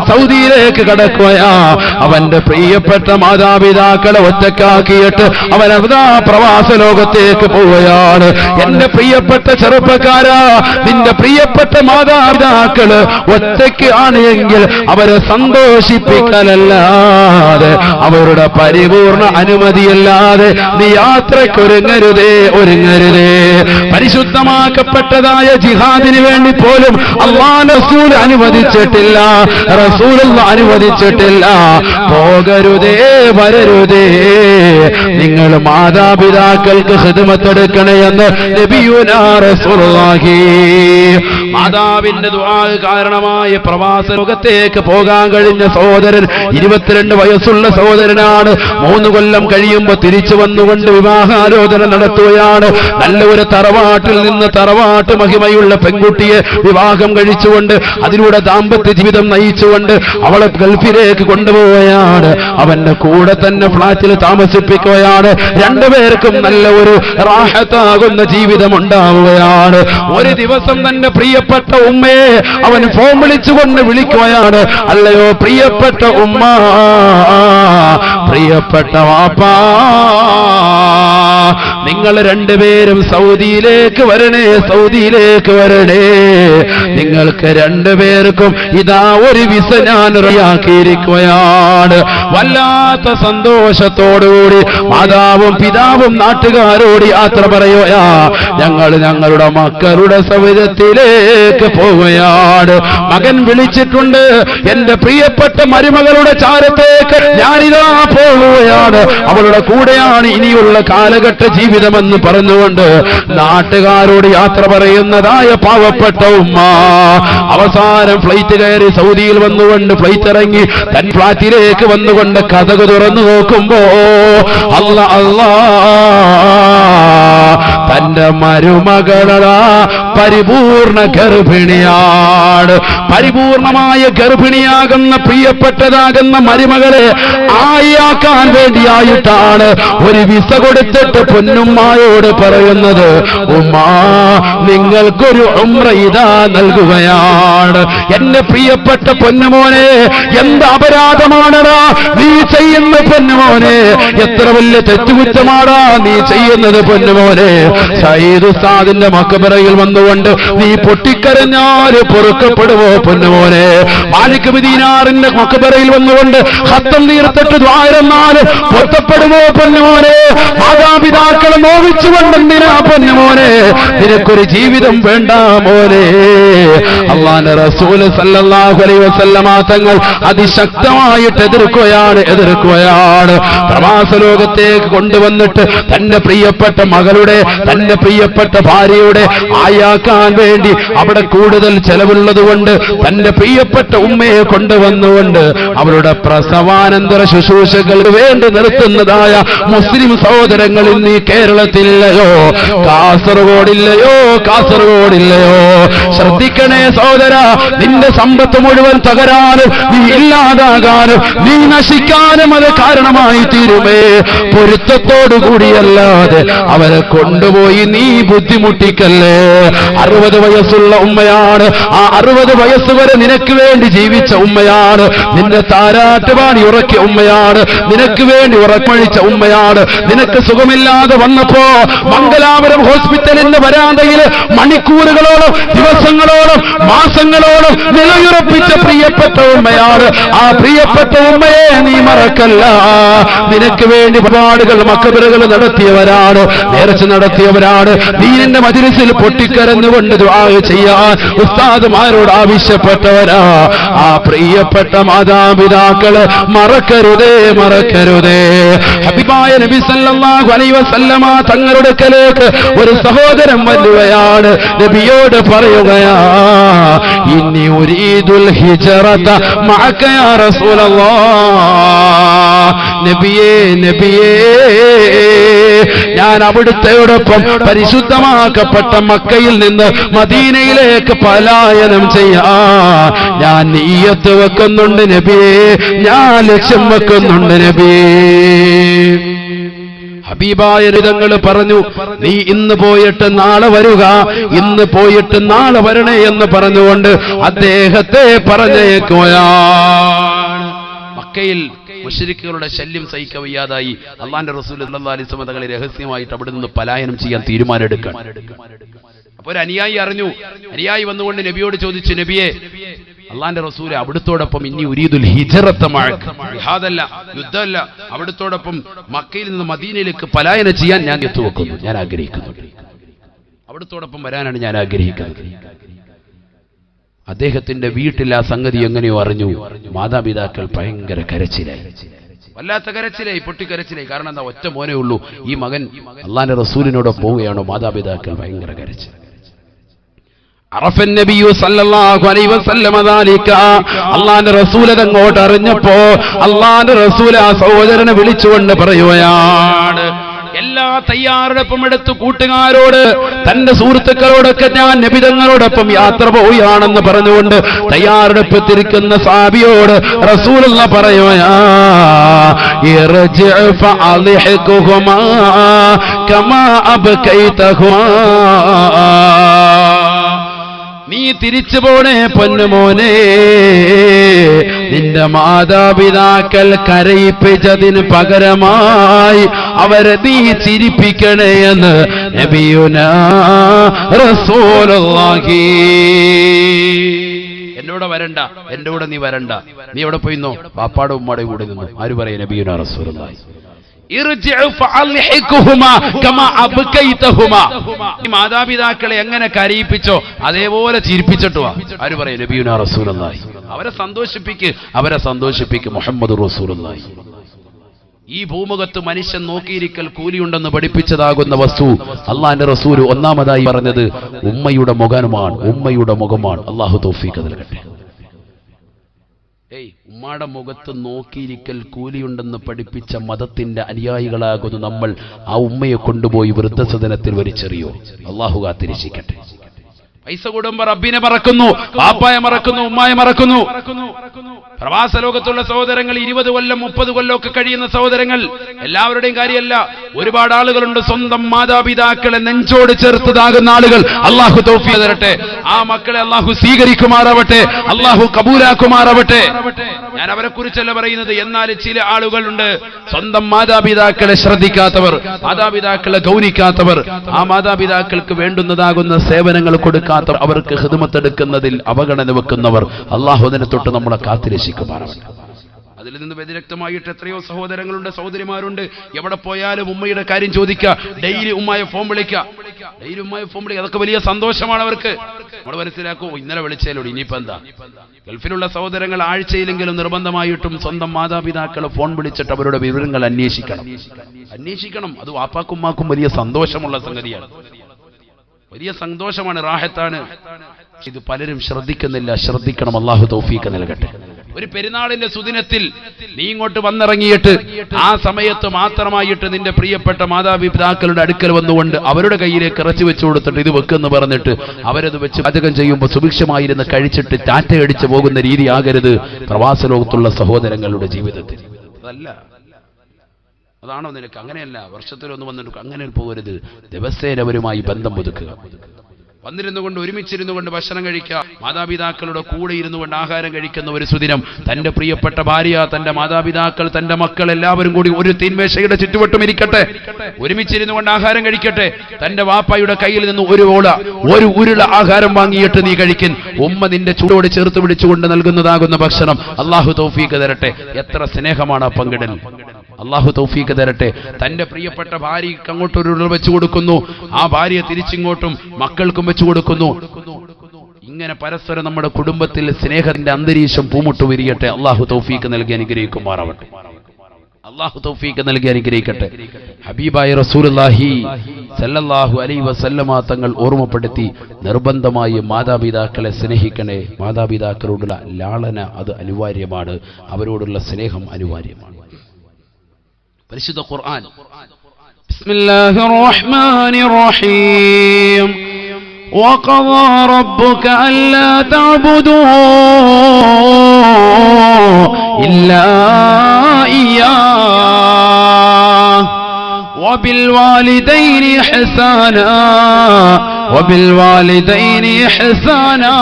സൗദിയിലേക്ക് കടക്കുകയാ. അവന്റെ പ്രിയപ്പെട്ട മാതാപിതാക്കളെ ഒറ്റക്കാക്കിയിട്ട് അവൻ അതാ പ്രവാസ ലോകത്തേക്ക് പോവുകയാണ്. എന്റെ പ്രിയപ്പെട്ട ചെറുപ്പക്കാരാ, നിന്റെ പ്രിയപ്പെട്ട മാതാപിതാക്കള് ഒറ്റയ്ക്ക് ആണ് എങ്കിൽ അവരെ സന്തോഷിപ്പിക്കാനല്ലാതെ അവരുടെ പരിപൂർണ അനുമതിയല്ലാതെ നീ യാത്രയ്ക്കൊരുങ്ങരുതേ. പരിശുദ്ധമാക്കപ്പെട്ടതായ ജിഹാദിന് വേണ്ടി പോലും അല്ലാഹു റസൂൽ അനുവദിച്ചിട്ടില്ല, റസൂലുള്ള അനുവദിച്ചിട്ടില്ല. പോകരുതേ, വരരുതേ. നിങ്ങൾ മാതാപിതാക്കൾക്ക് ഖിദ്മത്തെടുക്കണേ എന്ന് നബിയുനാ റസൂലുള്ളാഹി. മാതാവിന്റെ ദുആ കാരണമായി പ്രവാസ ലോകത്തേക്ക് പോകാൻ കഴിഞ്ഞ സഹോദരൻ 22 വയസ്സുള്ള സഹോദരനാണ്. 3 കൊല്ലം കഴിയുമ്പോൾ തിരിച്ചു വന്നുകൊണ്ട് വിവാഹാലോചന നടത്തുകയാണ്. നല്ല ഒരു തറവാട്ടിൽ നിന്ന് തറവാട്ട് മഹിമയുള്ള പെൺകുട്ടിയെ വിവാഹം കഴിച്ചുകൊണ്ട് അതിലൂടെ ദാമ്പത്യ ജീവിതം നയിച്ചുകൊണ്ട് അവളെ ഗൾഫിലേക്ക് കൊണ്ടുപോവുകയാണ്. അവന്റെ കൂടെ തന്നെ ഫ്ളാറ്റിൽ താമസിപ്പിക്കുകയാണ്. രണ്ടുപേർക്കും നല്ല ഒരു റാഹത്താകുന്ന ജീവിതം ഉണ്ടാവുകയാണ്. ഒരു ദിവസം തന്നെ പ്രിയപ്പെട്ട ഉമ്മയെ അവൻ ഫോൺ വിളിച്ചുകൊണ്ട് വിളിക്കുകയാണ്. അല്ലയോ പ്രിയപ്പെട്ട ഉമ്മ, പ്രിയപ്പെട്ട വാപ്പാ, നിങ്ങൾ രണ്ടുപേരും സൗദിയിലേക്ക് വരണേ, സൗദിയിലേക്ക് വരണേ. നിങ്ങൾക്ക് രണ്ടുപേർക്കും ഇതാ ഒരു വിസ ഞാൻ റെഡിയാക്കിയിരിക്കുകയാണ്. വല്ലാത്ത സന്തോഷത്തോടുകൂടി മാതാവും പിതാവും നാട്ടുകാരോട് യാത്ര പറയുകയാ. ഞങ്ങൾ ഞങ്ങളുടെ മക്കളുടെ സൗകര്യത്തിലേക്ക് പോവുകയാണ്. മകൻ വിളിച്ചിട്ടുണ്ട്, എന്റെ പ്രിയപ്പെട്ട മരുമകളുടെ ചാരത്തേക്ക് ഞാനിതാ പോവുകയാണ്. അവളുടെ കൂടെയാണ് ഇനിയുള്ള കാലഘട്ട ജീവിതമെന്ന് പറഞ്ഞുകൊണ്ട് നാട്ടുകാരോട് യാത്ര പറയുന്നതായ പാവപ്പെട്ട ഉമ്മ അവസാനം ഫ്ലൈറ്റ് കയറി സൗദിയിൽ വന്നുകൊണ്ട് ഫ്ലൈറ്റ് ഇറങ്ങി തൻ ഫ്ലാറ്റിലേക്ക് വന്നുകൊണ്ട് കതക് തുറന്നു നോക്കുമ്പോ അല്ലാ തന്റെ മരുമകളാ പരിപൂർണ ഗർഭിണിയാണ്. പരിപൂർണമായ ഗർഭിണിയാകുന്ന പ്രിയപ്പെട്ടതാകുന്ന മരുമകളെ ആയാക്കാൻ വേണ്ടിയായിട്ടാണ് ഒരു വിസ കൊടുത്തിട്ട് പൊന്നുമ്മായോട് പറയുന്നത്, ഉമ്മാ നിങ്ങൾക്കൊരു ഉംറ ഇതാ നൽകുകയാണ്. എന്റെ പ്രിയപ്പെട്ട പൊന്നുമോനെ, എന്ത് അപരാധമാണടാ നീ ചെയ്യുന്ന പൊന്നുമോനെ, എത്ര വലിയ തെറ്റുകുറ്റമാടാ നീ ചെയ്യുന്നത് പൊന്നുമോനെ. സയ്യിദ് ഉസ്താദിന്റെ മഖബറയിൽ വന്നുകൊണ്ട് നീ പൊട്ടിക്കരഞ്ഞാല് പൊറുക്കപ്പെടുവോ പൊന്നുമോനെ. മാലിക് ബിൻ ദീനാറിന്റെ മഖബറയിൽ വന്നുകൊണ്ട് ഖത്തം തീർത്തിട്ട് ദ്വാരന്നാല് പൊരുത്തപ്പെടുവോ പൊന്നുമോനെ. മാതാപിതാക്കളെ നോവിച്ചുകൊണ്ട് എന്തിനാ പൊന്നുമോനെ നിനക്കൊരു ജീവിതം വേണ്ട മോനെ. അല്ലാഹുവിന്റെ റസൂൽ സല്ലല്ലാഹു അലൈഹി വസല്ലമ തങ്ങൾ അതിശക്തമായിട്ട് എതിർക്കുകയാണ്. പ്രവാസ ലോകത്തേക്ക് കൊണ്ടുവന്നിട്ട് തന്റെ പ്രിയപ്പെട്ട മകളുടെ, തന്റെ പ്രിയപ്പെട്ട ഭാര്യയുടെ ആയാക്കാൻ വേണ്ടി അവിടെ കൂടുതൽ ചെലവുള്ളത് കൊണ്ട് തന്റെ പ്രിയപ്പെട്ട ഉമ്മയെ കൊണ്ടുവന്നുകൊണ്ട് അവരുടെ പ്രസവാനന്തര ശുശ്രൂഷകൾക്ക് വേണ്ടി നിർത്തുന്നതായ മുസ്ലിം സഹോദരങ്ങൾ ഇന്ന് ഈ കേരളത്തിലില്ലയോ, കാസർഗോഡില്ലയോ. ശ്രദ്ധിക്കണേ സഹോദര, നിന്റെ സമ്പത്ത് മുഴുവൻ തകരാനും നീ ഇല്ലാതാകാനും നീ നശിക്കാനും അത് കാരണമായി തീരുമേ. പൊരുത്തത്തോടുകൂടിയല്ലാതെ അവരെ കൊണ്ടുപോയി നീ ബുദ്ധിമുട്ടിക്കല്ലേ. 60 വയസ്സുള്ള ഉമ്മയാണ്, ആ 60 വയസ്സ് വരെ നിനക്ക് വേണ്ടി ജീവിച്ച ഉമ്മയാണ്, നിന്റെ താരാട്ടുപാടി ഉറക്കിയ ഉമ്മയാണ്, നിനക്ക് വേണ്ടി ഉറക്കമഴിച്ച ഉമ്മയാണ്. നിനക്ക് സുഖമില്ലാതെ വന്നപ്പോ മംഗലാപുരം ഹോസ്പിറ്റലിന്റെ വരാന്തയിൽ മണിക്കൂറുകളോളം, ദിവസങ്ങളോളം, മാസങ്ങളോളം നിലയുറപ്പിച്ച പ്രിയപ്പെട്ട ഉമ്മയാണ്. ആ പ്രിയപ്പെട്ട ഉമ്മയെ നീ മറക്കല്ല. നിനക്ക് വേണ്ടി ഒരുപാടുകൾ മഖബറുകൾ നടത്തിയവരാണ്, നേർച്ച നടത്തിയവരാണ്. ദീനിന്റെ മജ്‌ലിസിൽ പൊട്ടിക്കരഞ്ഞുകൊണ്ട് ദുആ ചെയ്യാൻ ഉസ്താദുമാരോട് ആവശ്യപ്പെട്ടവരാ. ആ പ്രിയപ്പെട്ട മാതാപിതാക്കളെ മറക്കരുതേ. ഹബീബായ നബി സല്ലല്ലാഹു അലൈഹി വസല്ലമ തങ്ങളുടെ അടുക്കലേക്ക് ഒരു സഹോദരൻ വരികയാണ്. നബിയോട് പറയുകയാ, ഇന്നി ഉരീദുൽ ഹിജ്റത മഅക യാ റസൂലല്ലാഹ്. നബിയേ ഞാൻ അവിടുത്തെയോടൊപ്പം പരിശുദ്ധമാക്കപ്പെട്ട മക്കയിൽ നിന്ന് മദീനയിലേക്ക് പലായനം ചെയ്യാൻ ഞാൻ നിയ്യത്ത് വെക്കുന്നുണ്ട് നബിയേ, ഞാൻ ലക്ഷ്യം വെക്കുന്നുണ്ട് നബിയേ. ഹബീബായ തങ്ങൾ പറഞ്ഞു, നീ ഇന്ന് പോയിട്ട് നാളെ വരിക, ഇന്ന് പോയിട്ട് നാളെ വരണേ എന്ന് പറഞ്ഞുകൊണ്ട് അദ്ദേഹത്തെ പറഞ്ഞേക്കുകയാണ്. മക്കയിൽ മുശ്രിക്കുകളുടെ ശല്യം സഹിക്കാൻ വയ്യാതായി അള്ളാന്റെ റസൂൽ സല്ലല്ലാഹു അലൈഹി വസല്ലം തങ്ങളെ രഹസ്യമായിട്ട് അവിടെ നിന്ന് പലായനം ചെയ്യാൻ തീരുമാനമെടുക്കാൻ. അപ്പോൾ ഒരു അനുയായി അറിഞ്ഞു. അനുയായി വന്നുകൊണ്ട് നബിയോട് ചോദിച്ചു, നബിയെ, അള്ളാന്റെ റസൂല് അവിടുത്തോടൊപ്പം ഇനി ഉരീദുൽ ഹിജ്റത മഅക, ജിഹാദല്ല, യുദ്ധമല്ല, അവിടുത്തോടൊപ്പം മക്കയിൽ നിന്ന് മദീനയിലേക്ക് പലായനം ചെയ്യാൻ ഞാൻ എത്തുവെക്കുന്നു, ഞാൻ ആഗ്രഹിക്കുന്നു, അവിടുത്തോടൊപ്പം വരാനാണ് ഞാൻ ആഗ്രഹിക്കുന്നത്. അദ്ദേഹത്തിന്റെ വീട്ടിൽ ആ സംഗതി എങ്ങനെയോ അറിഞ്ഞു. മാതാപിതാക്കൾ ഭയങ്കര കരച്ചിലായി, വല്ലാത്ത കരച്ചിലായി, പൊട്ടിക്കരച്ചിലായി. കാരണം എന്താ, ഒറ്റ മോനേ ഉള്ളൂ. ഈ മകൻ അള്ളാന്റെ റസൂലിനോട് പോവുകയാണോ? മാതാപിതാക്കൾ ഭയങ്കര കരച്ചിൽ. അറഫൻ നബിയു സല്ലല്ലാഹു അലൈഹി വസല്ലം ദാലിക, അള്ളാന്റെ റസൂൽ അങ്ങോട്ട് അറിഞ്ഞപ്പോ അള്ളാന്റെ റസൂൽ ആ സഹോദരനെ വിളിച്ചുകൊണ്ട് പറയുകയാണ്, എല്ലാ തയ്യാറെടുപ്പും എടുത്തു കൂട്ടുകാരോട്, തന്റെ സുഹൃത്തുക്കളോടൊക്കെ ഞാൻ നബി തങ്ങളോടൊപ്പം യാത്ര പോവുകയാണെന്ന് പറഞ്ഞുകൊണ്ട് തയ്യാറെടുപ്പത്തിരിക്കുന്ന സാബിയോട് റസൂലുള്ള പറയുകയാ, ഇർജിഅ ഫഅളിഹ്കുഹുമാ കമാ അബ്കൈതഹുമാ, നീ തിരിച്ചു പോണേ പൊന്നുമോനെ, നിന്റെ മാതാപിതാക്കൾ കരയിപ്പിച്ചതിന് പകരമായി അവരെ നീ ചിരിപ്പിക്കണേ എന്ന് നബിയുനാ റസൂലുള്ളാഹി. എന്നോട് വരണ്ട, എന്റെ കൂടെ നീ വരണ്ട, നീ എവിടെ പോയിന്നോ? പാപ്പാടെ ഉമ്മാടെ കൂടെ നിന്നു. ആര് പറയാ? നബിയുനാ റസൂലുള്ളാഹി. മാതാപിതാക്കളെ എങ്ങനെ കരയിപ്പിച്ചോ അതേപോലെ ചിരിപ്പിച്ചിട്ടു വാ. ആര് പറയും? നബിയുനാ റസൂലുള്ളാഹി. അവരെ സന്തോഷിപ്പിക്ക് മുഹമ്മദ് റസൂലുള്ളാഹി. ഈ ഭൂമുഖത്ത് മനുഷ്യൻ നോക്കിയിരിക്കൽ കൂലിയുണ്ടെന്ന് പഠിപ്പിച്ചതാകുന്ന വസ്തു അള്ളാന്റെ റസൂൽ ഒന്നാമതായി പറഞ്ഞത് ഉമ്മയുടെ മുഖമാണ്. അള്ളാഹു തൗഫീഖ് നൽകട്ടെ. ഉമ്മാടെ മുഖത്ത് നോക്കിയിരിക്കൽ കൂലിയുണ്ടെന്ന് പഠിപ്പിച്ച മതത്തിന്റെ അനുയായികളാകുന്നു നമ്മൾ. ആ ഉമ്മയെ കൊണ്ടുപോയി വൃദ്ധസദനത്തിൽ വലിച്ചെറിയോ? അള്ളാഹു കാത്തിരക്ഷിക്കട്ടെ. പൈസ കൂടുമ്പോ റബ്ബിനെ മറക്കുന്നു, പാപ്പായെ മറക്കുന്നു, ഉമ്മായെ മറക്കുന്നു. പ്രവാസ ലോകത്തുള്ള സഹോദരങ്ങൾ 20 കൊല്ലം 30 കൊല്ലമൊക്കെ കഴിയുന്ന സഹോദരങ്ങൾ, എല്ലാവരുടെയും കാര്യമല്ല, ഒരുപാട് ആളുകളുണ്ട് സ്വന്തം മാതാപിതാക്കളെ നെഞ്ചോട് ചേർത്തതാകുന്ന ആളുകൾ. അള്ളാഹു തൗഫീഖ് തരട്ടെ. ആ മക്കളെ അള്ളാഹു സ്വീകരിക്കുമാറാവട്ടെ, അള്ളാഹു കബൂലാക്കുമാറാവട്ടെ. ഞാൻ അവരെ കുറിച്ചല്ല പറയുന്നത്. എന്നാൽ ചില ആളുകളുണ്ട് സ്വന്തം മാതാപിതാക്കളെ ശ്രദ്ധിക്കാത്തവർ, മാതാപിതാക്കളെ ഗൗനിക്കാത്തവർ, ആ മാതാപിതാക്കൾക്ക് വേണ്ടുന്നതാകുന്ന സേവനങ്ങൾ കൊടുക്കാത്തവർ, അവർക്ക് ഖിദ്മത്തെടുക്കുന്നതിൽ അവഗണന വെക്കുന്നവർ. അള്ളാഹു അതിനെ തൊട്ട് നമ്മളെ കാത്തിരക്ഷിക്കുമാറാവട്ടെ. അതിൽ നിന്ന് വ്യതിരക്തമായിട്ട് എത്രയോ സഹോദരങ്ങളുണ്ട്, സഹോദരിമാരുണ്ട്. എവിടെ പോയാലും ഉമ്മയുടെ കാര്യം ചോദിക്കുക, ഡെയിലി ഉമ്മയെ ഫോൺ വിളിക്കുക. അതൊക്കെ വലിയ സന്തോഷമാണ് അവർക്ക്. നമ്മൾ മനസ്സിലാക്കൂ, ഇന്നലെ വിളിച്ചാലോട് ഇനിയിപ്പോ എന്താ? ഗൾഫിലുള്ള സഹോദരങ്ങൾ ആഴ്ചയിലെങ്കിലും നിർബന്ധമായിട്ടും സ്വന്തം മാതാപിതാക്കളെ ഫോൺ വിളിച്ചിട്ട് അവരുടെ വിവരങ്ങൾ അന്വേഷിക്കണം. അത് വാപ്പാക്കും ഉമ്മാക്കും വലിയ സന്തോഷമുള്ള സംഗതിയാണ്, വലിയ സന്തോഷമാണ്, റാഹത്താണ്. ഇത് പലരും ശ്രദ്ധിക്കുന്നില്ല. ശ്രദ്ധിക്കണം. അള്ളാഹു തൗഫീഖ് നൽകട്ടെ. ഒരു പെരുന്നാളിന്റെ സുദിനത്തിൽ നീ ഇങ്ങോട്ട് വന്നിറങ്ങിയിട്ട് ആ സമയത്ത് മാത്രമായിട്ട് നിന്റെ പ്രിയപ്പെട്ട മാതാപിതാക്കളുടെ അടുക്കൽ വന്നുകൊണ്ട് അവരുടെ കയ്യിലേക്ക് ഇറച്ചി വെച്ചു കൊടുത്തിട്ട് ഇത് വെക്കെന്ന് പറഞ്ഞിട്ട് അവരത് വെച്ച് പാചകം ചെയ്യുമ്പോൾ സുഭിക്ഷമായിരുന്ന് കഴിച്ചിട്ട് ടാറ്റയടിച്ചു പോകുന്ന രീതി ആകരുത് പ്രവാസ ലോകത്തുള്ള സഹോദരങ്ങളുടെ ജീവിതത്തിൽ. അതാണോ നിനക്ക്? അങ്ങനെയല്ല. വർഷത്തിലൊന്ന് വന്നിട്ട് അങ്ങനെ പോകരുത്. ദിവസേന അവരുമായി ബന്ധം പുതുക്കുക. വന്നിരുന്നു കൊണ്ട് ഒരുമിച്ചിരുന്നു കൊണ്ട് ഭക്ഷണം കഴിക്കുക. മാതാപിതാക്കളുടെ കൂടെ ഇരുന്നു കൊണ്ട് ആഹാരം കഴിക്കുന്ന ഒരു സുദിനം. തന്റെ പ്രിയപ്പെട്ട ഭാര്യ, തന്റെ മാതാപിതാക്കൾ, തന്റെ മക്കൾ എല്ലാവരും കൂടി ഒരു തീൻമേശയുടെ ചുറ്റുവട്ടം ഇരിക്കട്ടെ, ഒരുമിച്ചിരുന്നു കൊണ്ട് ആഹാരം കഴിക്കട്ടെ. തന്റെ വാപ്പായുടെ കയ്യിൽ നിന്ന് ഒരു ഉരുള ആഹാരം വാങ്ങിയിട്ട് നീ കഴിക്കും. ഉമ്മ നിന്റെ ചൂടോട് ചേർത്ത് പിടിച്ചുകൊണ്ട് നൽകുന്നതാകുന്ന ഭക്ഷണം. അള്ളാഹു തൗഫീഖ് തരട്ടെ. എത്ര സ്നേഹമാണ് ആ പങ്കിടൽ. അള്ളാഹു തൗഫീഖ് തരട്ടെ. തന്റെ പ്രിയപ്പെട്ട ഭാര്യയ്ക്ക് അങ്ങോട്ടൊരു ഉരുൾ വെച്ചു കൊടുക്കുന്നു, ആ ഭാര്യ തിരിച്ചിങ്ങോട്ടും മക്കൾക്കും വെച്ചു കൊടുക്കുന്നു. ഇങ്ങനെ പരസ്പരം നമ്മുടെ കുടുംബത്തിൽ സ്നേഹത്തിന്റെ അന്തരീക്ഷം പൂമുട്ടു വിരിയട്ടെ. അള്ളാഹു തൗഫീഖ് നൽകി അനുഗ്രഹിക്കുമാറാവട്ടെ. ഹബീബായ റസൂലുള്ളാഹി സല്ലല്ലാഹു അലൈഹി വസല്ലമ തങ്ങൾ ഓർമ്മപ്പെടുത്തി, നിർബന്ധമായി മാതാപിതാക്കളെ സ്നേഹിക്കണേ. മാതാപിതാക്കളോടുള്ള ലാളന അത് അനിവാര്യമാണ്, അവരോടുള്ള സ്നേഹം അനിവാര്യമാണ്. പരിശുദ്ധ ഖുർആൻ ബിസ്മില്ലാഹിർ റഹ്മാനിർ റഹീം وقضى ربك ألا تعبدوا إلا إياه وبالوالدين وبالوالدين إحسانا وبالوالدين إحسانا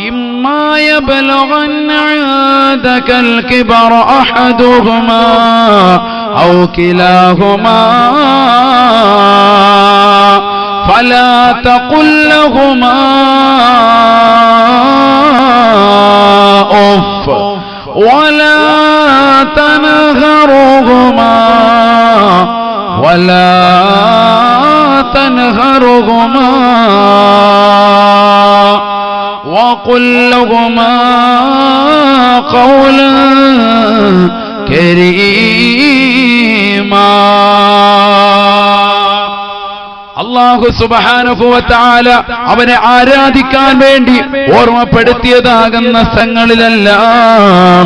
إما يبلغن عندك الكبر أحدهما أو كلاهما فلا تقل لهما أف ولا تنهرهما وقل لهما قولا كريما. അല്ലാഹു സുബ്ഹാനഹു വ തആല അവനെ ആരാധിക്കാൻ വേണ്ടി ഓർമ്മപ്പെടുത്തിയതാകുന്ന സ്ഥലങ്ങളിലെല്ലാം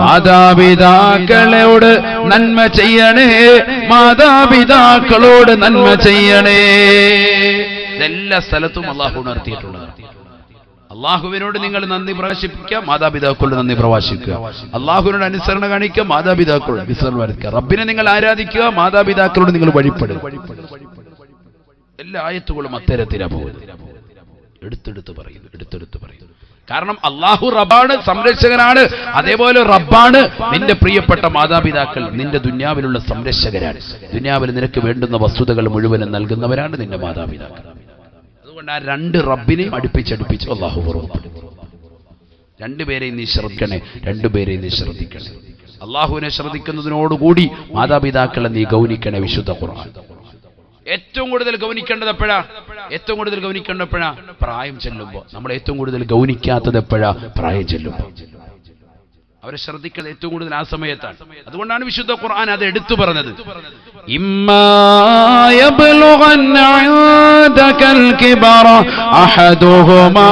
മാതാപിതാക്കളോട് നന്മ ചെയ്യണേ, മാതാപിതാക്കളോട് നന്മ ചെയ്യണേ. എല്ലാ സ്ഥലത്തും അല്ലാഹു ഉണർത്തിയിട്ടുണ്ട്. അള്ളാഹുവിനോട് നിങ്ങൾ നന്ദി പ്രകാശിപ്പിക്കുക, മാതാപിതാക്കളോട് നന്ദി പ്രകാശിക്കുക. അള്ളാഹുവിനോട് അനുസരണ കാണിക്കുക, മാതാപിതാക്കളോട് അനുസരണ കാണിക്കുക. റബ്ബിനെ നിങ്ങൾ ആരാധിക്കുക, മാതാപിതാക്കളോട് നിങ്ങൾ വഴിപ്പെടുക. എല്ലാ ആയത്തുകളും അത്തരത്തിലാ പോകുന്നത്. എടുത്തെടുത്ത് പറയുന്നു. കാരണം അള്ളാഹു റബ്ബാണ്, സംരക്ഷകനാണ്. അതേപോലെ റബ്ബാണ് നിന്റെ പ്രിയപ്പെട്ട മാതാപിതാക്കൾ, നിന്റെ ദുനിയാവിലുള്ള സംരക്ഷകരാണ്. ദുനിയാവിൽ നിനക്ക് വേണ്ടുന്ന വസ്തുതകൾ മുഴുവനും നൽകുന്നവരാണ് നിന്റെ മാതാപിതാക്കൾ. അതുകൊണ്ട് ആ രണ്ട് റബ്ബിനെയും അടുപ്പിച്ചടുപ്പിച്ച് അള്ളാഹു ഓർമ്മപ്പെടുത്തി. രണ്ടുപേരെയും നീ ശ്രദ്ധിക്കണേ. അള്ളാഹുവിനെ ശ്രദ്ധിക്കുന്നതിനോടുകൂടി മാതാപിതാക്കളെ നീ ഗൗനിക്കണേ. വിശുദ്ധ ഖുർആൻ ഏറ്റവും കൂടുതൽ ഗൗനിക്കേണ്ടത് എപ്പോഴാ? പ്രായം ചെല്ലുമ്പോൾ. നമ്മൾ ഏറ്റവും കൂടുതൽ ഗൗനിക്കാത്തത് എപ്പോഴാ? പ്രായം ചെല്ലുമ്പോൾ. അവരെ ശ്രദ്ധിക്കുന്നത് ഏറ്റവും കൂടുതൽ ആ സമയത്താണ്. അതുകൊണ്ടാണ് വിശുദ്ധ ഖുർആൻ അത് എടുത്തു പറഞ്ഞത്. ഇമ്മാ യബ്ലുഗന്ന ഇൻദകൽ കിബറ അഹദുഹുമാ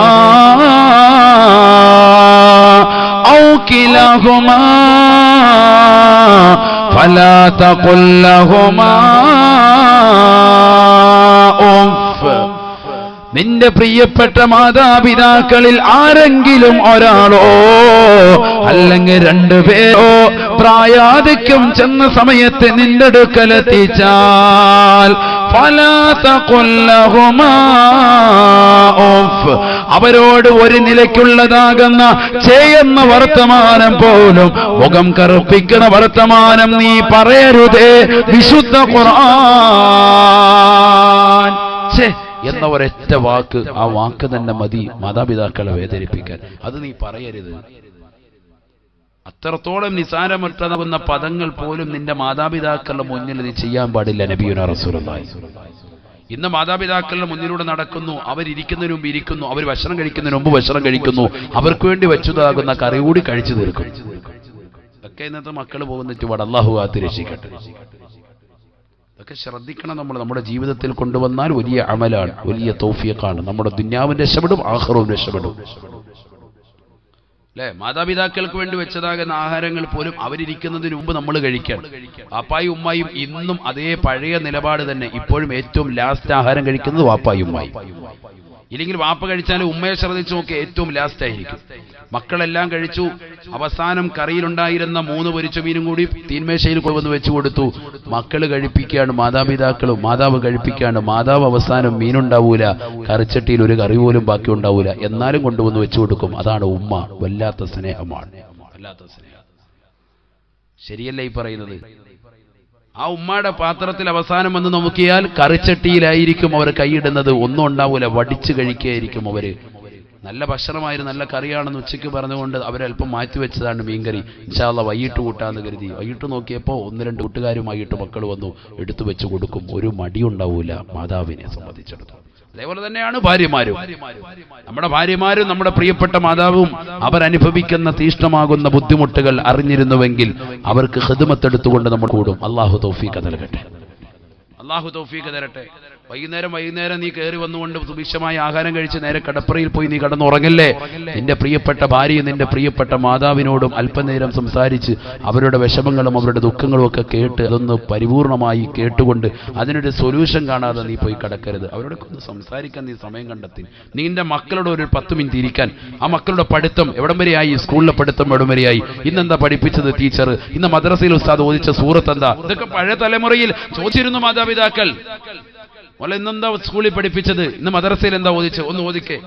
ഔ കിലാഹുമാ ഫലാ തഖുൽ ലഹുമാ ഉഫ്. നിന്റെ പ്രിയപ്പെട്ട മാതാപിതാക്കളിൽ ആരെങ്കിലും ഒരാളോ അല്ലെങ്കിൽ രണ്ടുപേരോ പ്രായാധിക്യം ചെന്ന സമയത്ത് നിന്റെ അടുക്കലെത്തിച്ചാൽ ഫലാ തഖുൽ ലഹുമാ ഉഫ്. അവരോട് ഒരു നിലയ്ക്കുള്ളതാകുന്ന ചെയ്യുന്ന വർത്തമാനം പോലും, മുഖം കറുപ്പിക്കുന്ന വർത്തമാനം നീ പറയരുതേ. വിശുദ്ധ ഖുർആൻ എന്ന ഒരൊറ്റ വാക്ക്, ആ വാക്ക് തന്നെ മതി മാതാപിതാക്കളെ വേദനിപ്പിക്കാൻ. അത് നീ പറയരുത്. അത്രത്തോളം നിസാരമറ്റതാകുന്ന പദങ്ങൾ പോലും നിന്റെ മാതാപിതാക്കളുടെ മുന്നിൽ നീ ചെയ്യാൻ പാടില്ല. നബിയുനാ റസൂലുള്ളാഹി. ഇന്ന് മാതാപിതാക്കളുടെ മുന്നിലൂടെ നടക്കുന്നു, അവരിയ്ക്കുന്നതിന് മുമ്പ് ഇരിക്കുന്നു, അവർ ഭക്ഷണം കഴിക്കുന്നതിന് മുമ്പ് ഭക്ഷണം കഴിക്കുന്നു, അവർക്ക് വേണ്ടി വെച്ചതാകുന്ന കറി കൂടി കഴിച്ചു തീർക്കും. ഒക്കെ ഇന്നത്തെ മക്കൾ പോകുന്നിട്ട് പാട്. അല്ലാഹു കാത്ത് രക്ഷിക്കട്ടെ. അതൊക്കെ ശ്രദ്ധിക്കണം. നമ്മൾ നമ്മുടെ ജീവിതത്തിൽ കൊണ്ടുവന്നാൽ വലിയ അമലാണ്, വലിയ തൗഫീഖാണ്. നമ്മുടെ ദുനിയാവും രക്ഷപ്പെടും, ആഖിറവും രക്ഷപ്പെടും. അല്ലേ? മാതാപിതാക്കൾക്ക് വേണ്ടി വെച്ചതാകുന്ന ആഹാരങ്ങൾ പോലും അവരിയ്ക്കുന്നതിന് മുമ്പ് നമ്മൾ കഴിക്കണം. വാപ്പായും ഉമ്മായും ഇന്നും അതേ പഴയ നിലപാട് തന്നെ. ഇപ്പോഴും ഏറ്റവും ലാസ്റ്റ് ആഹാരം കഴിക്കുന്നത് വാപ്പായും ഉമ്മായും. ഇല്ലെങ്കിൽ വാപ്പ കഴിച്ചാലും ഉമ്മയെ ശ്രദ്ധിച്ചു നോക്കി ഏറ്റവും ലാസ്റ്റ് ആയിരിക്കും. മക്കളെല്ലാം കഴിച്ചു. അവസാനം കറിയിലുണ്ടായിരുന്ന 3 പൊരിച്ച മീനും കൂടി തീന്മേശയിൽ കൊണ്ടുവന്ന് വെച്ചു കൊടുത്തു. മക്കള് കഴിപ്പിക്കുകയാണ്, മാതാവ് കഴിപ്പിക്കുകയാണ്. മാതാവ് അവസാനം മീനുണ്ടാവൂല, കറിച്ചട്ടിയിൽ ഒരു കറി പോലും ബാക്കി ഉണ്ടാവൂല, എന്നാലും കൊണ്ടുവന്ന് വെച്ചു കൊടുക്കും. അതാണ് ഉമ്മ. വല്ലാത്ത സ്നേഹമാണ്, വല്ലാത്ത സ്നേഹം. ശരിയല്ലേ ഈ പറയുന്നത്? ആ ഉമ്മയുടെ പാത്രത്തിൽ അവസാനം വന്ന് നോക്കിയാൽ കറിച്ചട്ടിയിലായിരിക്കും അവർ കൈയിടുന്നത്. ഒന്നും ഉണ്ടാവൂല, വടിച്ചു കഴിക്കുകയായിരിക്കും അവര്. നല്ല ഭക്ഷണമായിരുന്നു, നല്ല കറിയാണെന്ന് ഉച്ചയ്ക്ക് പറഞ്ഞുകൊണ്ട് അവരല്പം മാറ്റിവെച്ചതാണ് മീൻകറി. ഇൻഷാ അല്ലാഹ് വൈകിട്ട് കൂട്ടാന്ന് കരുതി. വൈകിട്ട് നോക്കിയപ്പോൾ 1-2 കൂട്ടുകാരുമായിട്ട് മക്കൾ വന്നു, എടുത്തു വെച്ച് കൊടുക്കും. ഒരു മടി ഉണ്ടാവൂല മാതാവിനെ സംബന്ധിച്ചിടത്തോളം. അതേപോലെ തന്നെയാണ് ഭാര്യമാരും. നമ്മുടെ ഭാര്യമാരും നമ്മുടെ പ്രിയപ്പെട്ട മാതാവും അവരനുഭവിക്കുന്ന തീഷ്ണമാകുന്ന ബുദ്ധിമുട്ടുകൾ അറിഞ്ഞിരുന്നുവെങ്കിൽ അവർക്ക് ഖിദ്മത്ത് എടുത്തുകൊണ്ട് നമ്മൾ കൂടും. അല്ലാഹു തൗഫീഖ് നൽകട്ടെ. അല്ലാഹു തൗഫീഖ് തരട്ടെ. വൈകുന്നേരം നീ കയറി വന്നുകൊണ്ട് സുഭിക്ഷമായ ആഹാരം കഴിച്ച് നേരെ കടപ്പുറയിൽ പോയി നീ കടന്നുറങ്ങല്ലേ. നിന്റെ പ്രിയപ്പെട്ട ഭാര്യയും നിന്റെ പ്രിയപ്പെട്ട മാതാവിനോടും അല്പനേരം സംസാരിച്ച് അവരുടെ വിഷമങ്ങളും അവരുടെ ദുഃഖങ്ങളും ഒക്കെ കേട്ട് അതൊന്ന് പരിപൂർണമായി കേട്ടുകൊണ്ട് അതിനൊരു സൊല്യൂഷൻ കാണാതെ നീ പോയി കിടക്കരുത്. അവരോടൊക്കെ ഒന്ന് സംസാരിക്കാൻ നീ സമയം കണ്ടെത്തി. നിന്റെ മക്കളോട് ഒരു 10 മിനിറ്റ് ഇരിക്കാൻ. ആ മക്കളുടെ പഠിത്തം എവിടം വരെയായി, സ്കൂളിലെ പഠിത്തം എവിടം വരെയായി, ഇന്നെന്താ പഠിപ്പിച്ചത് ടീച്ചർ, ഇന്ന് മദ്രസയിൽ ഉസ്താദ് ഓദിച്ച സൂറത്ത് എന്താ, ഇതൊക്കെ പഴയ തലമുറയിൽ ചോദിച്ചിരുന്നു മാതാപിതാക്കൾ. മോളെ ഇന്നെന്താ സ്കൂളിൽ പഠിപ്പിച്ചത്, ഇന്ന് മദ്രസയിൽ എന്താ ഓദിച്ചത്, ഒന്ന് ഓദിക്കേ,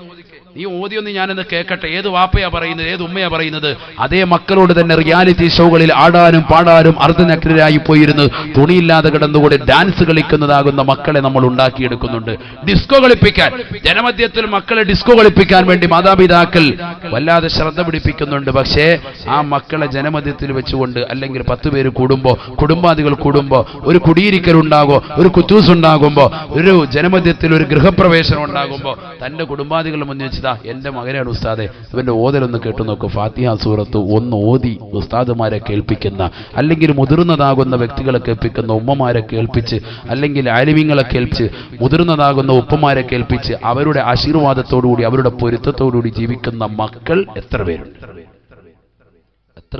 നീ ഓതിയൊന്ന് ഞാനെന്ന് കേൾക്കട്ടെ. ഏത് വാപ്പയാ പറയുന്നത്, ഏത് ഉമ്മയാ പറയുന്നത്? അതേ മക്കളോട് തന്നെ റിയാലിറ്റി ഷോകളിൽ ആടാനും പാടാനും അർദ്ധനഗ്നരായി പോയിരുന്ന് തുണിയില്ലാതെ കിടന്നുകൂടി ഡാൻസ് കളിക്കുന്നതാകുന്ന മക്കളെ നമ്മൾ ഉണ്ടാക്കിയെടുക്കുന്നുണ്ട്. ഡിസ്കോ കളിപ്പിക്കാൻ, ജനമധ്യത്തിൽ മക്കളെ ഡിസ്കോ കളിപ്പിക്കാൻ വേണ്ടി മാതാപിതാക്കൾ വല്ലാതെ ശ്രദ്ധ പിടിപ്പിക്കുന്നുണ്ട്. പക്ഷേ ആ മക്കളെ ജനമധ്യത്തിൽ വെച്ചുകൊണ്ട്, അല്ലെങ്കിൽ 10 പേര് കൂടുമ്പോ, കുടുംബാദികൾ കൂടുമ്പോ, ഒരു കുടിയിരിക്കൽ ഉണ്ടാകോ, ഒരു കുത്തൂസ് ഉണ്ടാകുമ്പോ, ഒരു ജനമധ്യത്തിൽ ഒരു ഗൃഹപ്രവേശനം ഉണ്ടാകുമ്പോ തന്റെ കുടുംബാദികളുടെ മുന്നിൽ വെച്ച് എന്റെ മകനാണ് ഉസ്താദെ, ഇവന്റെ ഓതലൊന്ന് കേട്ടു നോക്കൂ, ഫാത്തിഹ സൂറത്ത് ഒന്ന് ഓതി ഉസ്താദുമാരെ കേൾപ്പിക്കുന്ന, അല്ലെങ്കിൽ മുതിർന്നതാകുന്ന വ്യക്തികളെ കേൾപ്പിക്കുന്ന ഉമ്മമാരെ കേൾപ്പിച്ച്, അല്ലെങ്കിൽ ആലിമീങ്ങളെ കേൾപ്പിച്ച്, മുതിർന്നതാകുന്ന ഉപ്പമാരെ കേൾപ്പിച്ച് അവരുടെ ആശീർവാദത്തോടുകൂടി അവരുടെ പൊരുത്തത്തോടുകൂടി ജീവിക്കുന്ന മക്കൾ എത്ര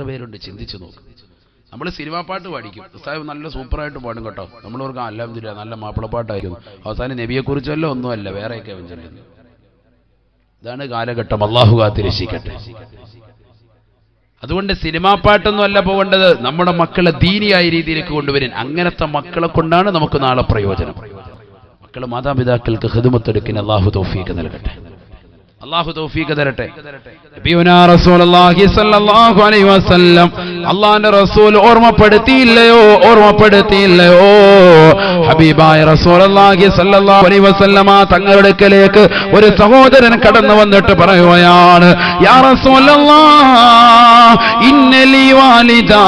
പേരുണ്ട് ചിന്തിച്ചു നോക്ക്. നമ്മൾ സിനിമാ പാട്ട് പാടിക്കും, ഉസ്താദ് നല്ല സൂപ്പറായിട്ട് പാടും കേട്ടോ, നമ്മളവർക്ക് അൽഹംദുലില്ലാ നല്ല മാപ്പിളപ്പാട്ടായിരുന്നു, അവസാനം നബിയെക്കുറിച്ചല്ല ഒന്നുമല്ല വേറെയൊക്കെ ചൊല്ലുന്നു. ഇതാണ് കാലഘട്ടം. അള്ളാഹു കാത്തിരക്ഷിക്കട്ടെ. അതുകൊണ്ട് സിനിമാ പാട്ടൊന്നും അല്ല പോകേണ്ടത്, നമ്മുടെ മക്കളെ ദീനിയായ രീതിയിലേക്ക് കൊണ്ടുവരാൻ. അങ്ങനത്തെ മക്കളെ കൊണ്ടാണ് നമുക്ക് നാളെ പ്രയോജനം. മക്കളെ മാതാപിതാക്കൾക്ക് ഖിദ്മത്തെടുക്കാൻ അള്ളാഹു തൗഫീഖ് നൽകട്ടെ, അള്ളാഹു തൗഫീഖ് തരട്ടെ. നബിയുനാ റസൂലുള്ളാഹി സ്വല്ലല്ലാഹു അലൈഹി വസല്ലം അല്ലാഹുവിന്റെ റസൂൽ ഓർമ്മപ്പെടുത്തിയില്ലയോ ഹബീബായ റസൂലുള്ളാഹി സ്വല്ലല്ലാഹു അലൈഹി വസല്ലമ തങ്ങളുടെ അടുക്കലേക്ക് ഒരു സഹോദരൻ കടന്നു വന്നിട്ട് പറയുകയാണ്, യാ റസൂലല്ലാഹ് ഇന്നലി വാലിദാ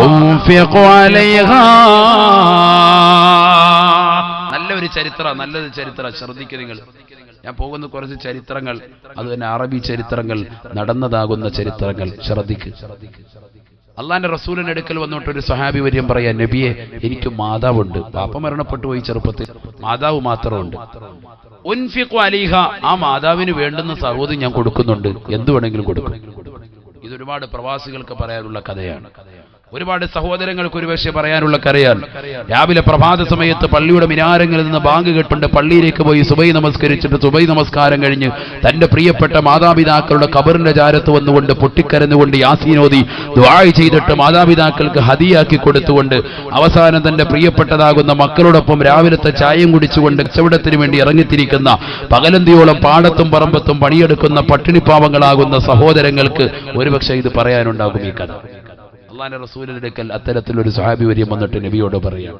ഉൻഫിഖു അലൈഹാ. നല്ലൊരു ചരിത്രം ശ്രദ്ധിക്കുക നിങ്ങൾ. ഞാൻ പോകുന്ന കുറച്ച് ചരിത്രങ്ങൾ, അത് തന്നെ അറബി ചരിത്രങ്ങൾ, നടന്നതാകുന്ന ചരിത്രങ്ങൾ ശ്രദ്ധിക്കുക. അള്ളാന്റെ റസൂലിന്റെ അടുക്കൽ വന്നിട്ട് ഒരു സഹാബി വര്യം പറയാൻ, നബിയെ എനിക്ക് മാതാവുണ്ട്, പാപ്പ മരണപ്പെട്ടു പോയി ചെറുപ്പത്തിൽ, മാതാവ് മാത്രമുണ്ട്. ഉൻഫിഖു അലൈഹ, ആ മാതാവിന് വേണ്ടുന്ന സർവ്വതും ഞാൻ കൊടുക്കുന്നുണ്ട്, എന്ത് വേണമെങ്കിലും കൊടുക്കും. ഇതൊരുപാട് പ്രവാസികൾക്ക് പറയാനുള്ള കഥയാണ്. ഒരുപാട് സഹോദരങ്ങൾക്ക് ഒരുപക്ഷെ പറയാനുള്ള കരയാണ്. രാവിലെ പ്രഭാത സമയത്ത് പള്ളിയുടെ മിനാരങ്ങളിൽ നിന്ന് ബാങ്ക് കേട്ടുണ്ട് പള്ളിയിലേക്ക് പോയി സുബൈ നമസ്കരിച്ചിട്ട് സുബൈ നമസ്കാരം കഴിഞ്ഞ് തന്റെ പ്രിയപ്പെട്ട മാതാപിതാക്കളുടെ ഖബറിന്റെ ചാരത്ത് വന്നുകൊണ്ട് പൊട്ടിക്കരഞ്ഞുകൊണ്ട് യാസീനോദി ദുആ ചെയ്തിട്ട് മാതാപിതാക്കൾക്ക് ഹദിയാക്കി കൊടുത്തുകൊണ്ട് അവസാനം തന്റെ പ്രിയപ്പെട്ടതാകുന്ന മക്കളോടൊപ്പം രാവിലത്തെ ചായയും കുടിച്ചുകൊണ്ട് കച്ചവടത്തിന് വേണ്ടി ഇറങ്ങിത്തിരിക്കുന്ന പകലന്തിയോളം പാടത്തും പറമ്പത്തും പണിയെടുക്കുന്ന പട്ടിണിപ്പാവങ്ങളാകുന്ന സഹോദരങ്ങൾക്ക് ഒരുപക്ഷെ ഇത് പറയാനുണ്ടാകും ഈ കഥ. അല്ലാഹുവിന്റെ റസൂലിന്റെ അടുക്കൽ അത്തരത്തിലൊരു സ്വഹാബി വരിയും വന്നിട്ട് നബിയോട് പറയാം,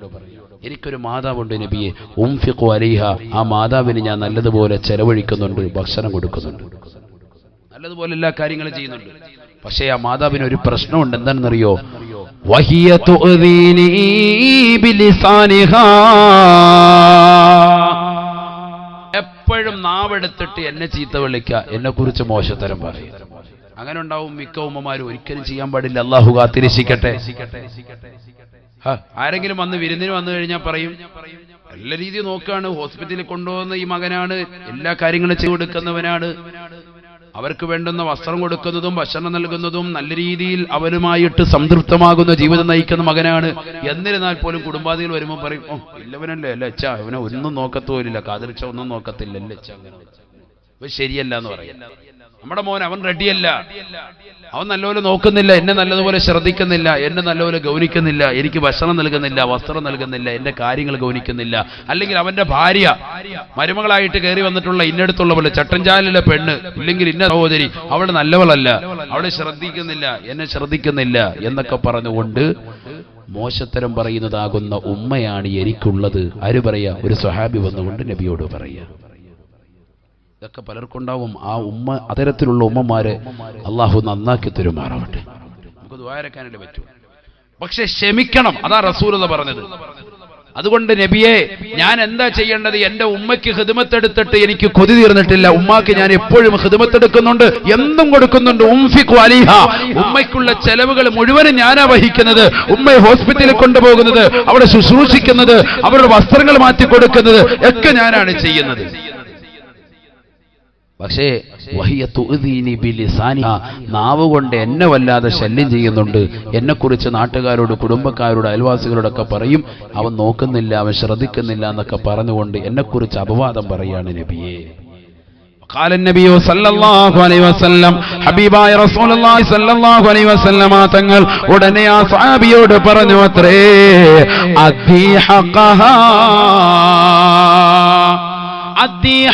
എനിക്കൊരു മാതാവുണ്ട് നബിയെ, ഉൻഫിഖു അലൈഹ, ആ മാതാവിന് ഞാൻ നല്ലതുപോലെ ചെലവഴിക്കുന്നുണ്ട്, ഭക്ഷണം കൊടുക്കുന്നുണ്ട്, നല്ലതുപോലെ എല്ലാ കാര്യങ്ങളും ചെയ്യുന്നുണ്ട്. പക്ഷേ ആ മാതാവിന് ഒരു പ്രശ്നമുണ്ട്, എന്താണെന്നറിയോ? വഹിയ തുഅദീനി ബിലിസാനിഹാ, എപ്പോഴും നാവെടുത്തിട്ട് എന്നെ ചീത്ത വിളിക്കുക, എന്നെ കുറിച്ച് മോശത്തരം പറയും. അങ്ങനെ ഉണ്ടാവും മിക്ക ഉമ്മമാരും. ഒരിക്കലും ചെയ്യാൻ പാടില്ല. അല്ലാഹു കാത്തിരക്ഷിക്കട്ടെ. ആരെങ്കിലും വന്ന് വിരുന്നിന് വന്നു കഴിഞ്ഞാൽ പറയും, എല്ലാ രീതിയും നോക്കുകയാണ്, ഹോസ്പിറ്റലിൽ കൊണ്ടുപോകുന്ന ഈ മകനാണ്, എല്ലാ കാര്യങ്ങളും ചെയ്തു കൊടുക്കുന്നവനാണ്, അവർക്ക് വേണ്ടുന്ന വസ്ത്രം കൊടുക്കുന്നതും ഭക്ഷണം നൽകുന്നതും നല്ല രീതിയിൽ അവരുമായിട്ട് സംതൃപ്തമാകുന്ന ജീവിതം നയിക്കുന്ന മകനാണ്. എന്നിരുന്നാൽ പോലും കുടുംബാദികൾ വരുമ്പോൾ പറയും, ഓ ഇല്ലവനല്ലേ അല്ല അച്ഛാ, അവനെ ഒന്നും നോക്കത്തോലില്ല, കാതിരിച്ച ഒന്നും നോക്കത്തില്ല അല്ലേ അച്ഛാ, അങ്ങനെ ശരിയല്ല എന്ന് പറയും. നമ്മുടെ മോൻ അവൻ റെഡിയല്ല, അവൻ നല്ലപോലെ നോക്കുന്നില്ല, എന്നെ നല്ലതുപോലെ ശ്രദ്ധിക്കുന്നില്ല, എന്നെ നല്ലപോലെ ഗൗനിക്കുന്നില്ല, എനിക്ക് ഭക്ഷണം നൽകുന്നില്ല, വസ്ത്രം നൽകുന്നില്ല, എന്റെ കാര്യങ്ങൾ ഗൗനിക്കുന്നില്ല. അല്ലെങ്കിൽ അവന്റെ ഭാര്യ മരുമകളായിട്ട് കയറി വന്നിട്ടുള്ള ഇന്നടുത്തുള്ള പോലെ ചട്ടഞ്ചാലിലെ പെണ്ണ്, ഇല്ലെങ്കിൽ ഇന്ന സഹോദരി, അവള് നല്ലവളല്ല, അവളെ ശ്രദ്ധിക്കുന്നില്ല, എന്നെ ശ്രദ്ധിക്കുന്നില്ല എന്നൊക്കെ പറഞ്ഞുകൊണ്ട് മോശത്തരം പറയുന്നതാകുന്ന ഉമ്മയാണ് എനിക്കുള്ളത്. ആര് പറയാ? ഒരു സ്വഹാബി വന്നുകൊണ്ട് നബിയോട് പറയാ. ഇതൊക്കെ പലർക്കുണ്ടാവും. ആ ഉമ്മ, അത്തരത്തിലുള്ള ഉമ്മമാരെ അള്ളാഹു നന്നാക്കി അതുകൊണ്ട് നബിയെ, ഞാൻ എന്താ ചെയ്യേണ്ടത്? എന്റെ ഉമ്മയ്ക്ക് ഖിദ്മത്തെടുത്തിട്ട് എനിക്ക് കൊതി തീർന്നിട്ടില്ല. ഉമ്മാക്ക് ഞാൻ എപ്പോഴും ഖിദ്മത്തെടുക്കുന്നുണ്ട്, എന്തും കൊടുക്കുന്നുണ്ട്. ഉംഫിഖു അലൈഹ, ഉമ്മയ്ക്കുള്ള ചെലവുകൾ മുഴുവനും ഞാനാ വഹിക്കുന്നത്. ഉമ്മയെ ഹോസ്പിറ്റലിൽ കൊണ്ടുപോകുന്നത്, അവിടെ ശുശ്രൂഷിക്കുന്നത്, അവരുടെ വസ്ത്രങ്ങൾ മാറ്റി കൊടുക്കുന്നത് ഒക്കെ ഞാനാണ് ചെയ്യുന്നത്. പക്ഷേ നാവ് കൊണ്ട് എന്നെ വല്ലാതെ ശല്യം ചെയ്യുന്നുണ്ട്. എന്നെക്കുറിച്ച് നാട്ടുകാരോട്, കുടുംബക്കാരോട്, അയൽവാസികളോടൊക്കെ പറയും, അവൻ നോക്കുന്നില്ല, അവൻ ശ്രദ്ധിക്കുന്നില്ല എന്നൊക്കെ പറഞ്ഞുകൊണ്ട് എന്നെക്കുറിച്ച് അപവാദം പറയാണ് നബിയെ. قال النبي صلى الله عليه وسلم, ഹബീബായ റസൂലുള്ളാഹി സ്വല്ലല്ലാഹു അലൈഹി വസല്ലമ തങ്ങൾ ഉടനെ ആ സ്വഹാബിയോട് പറഞ്ഞു അത്രേ, അദ്ദി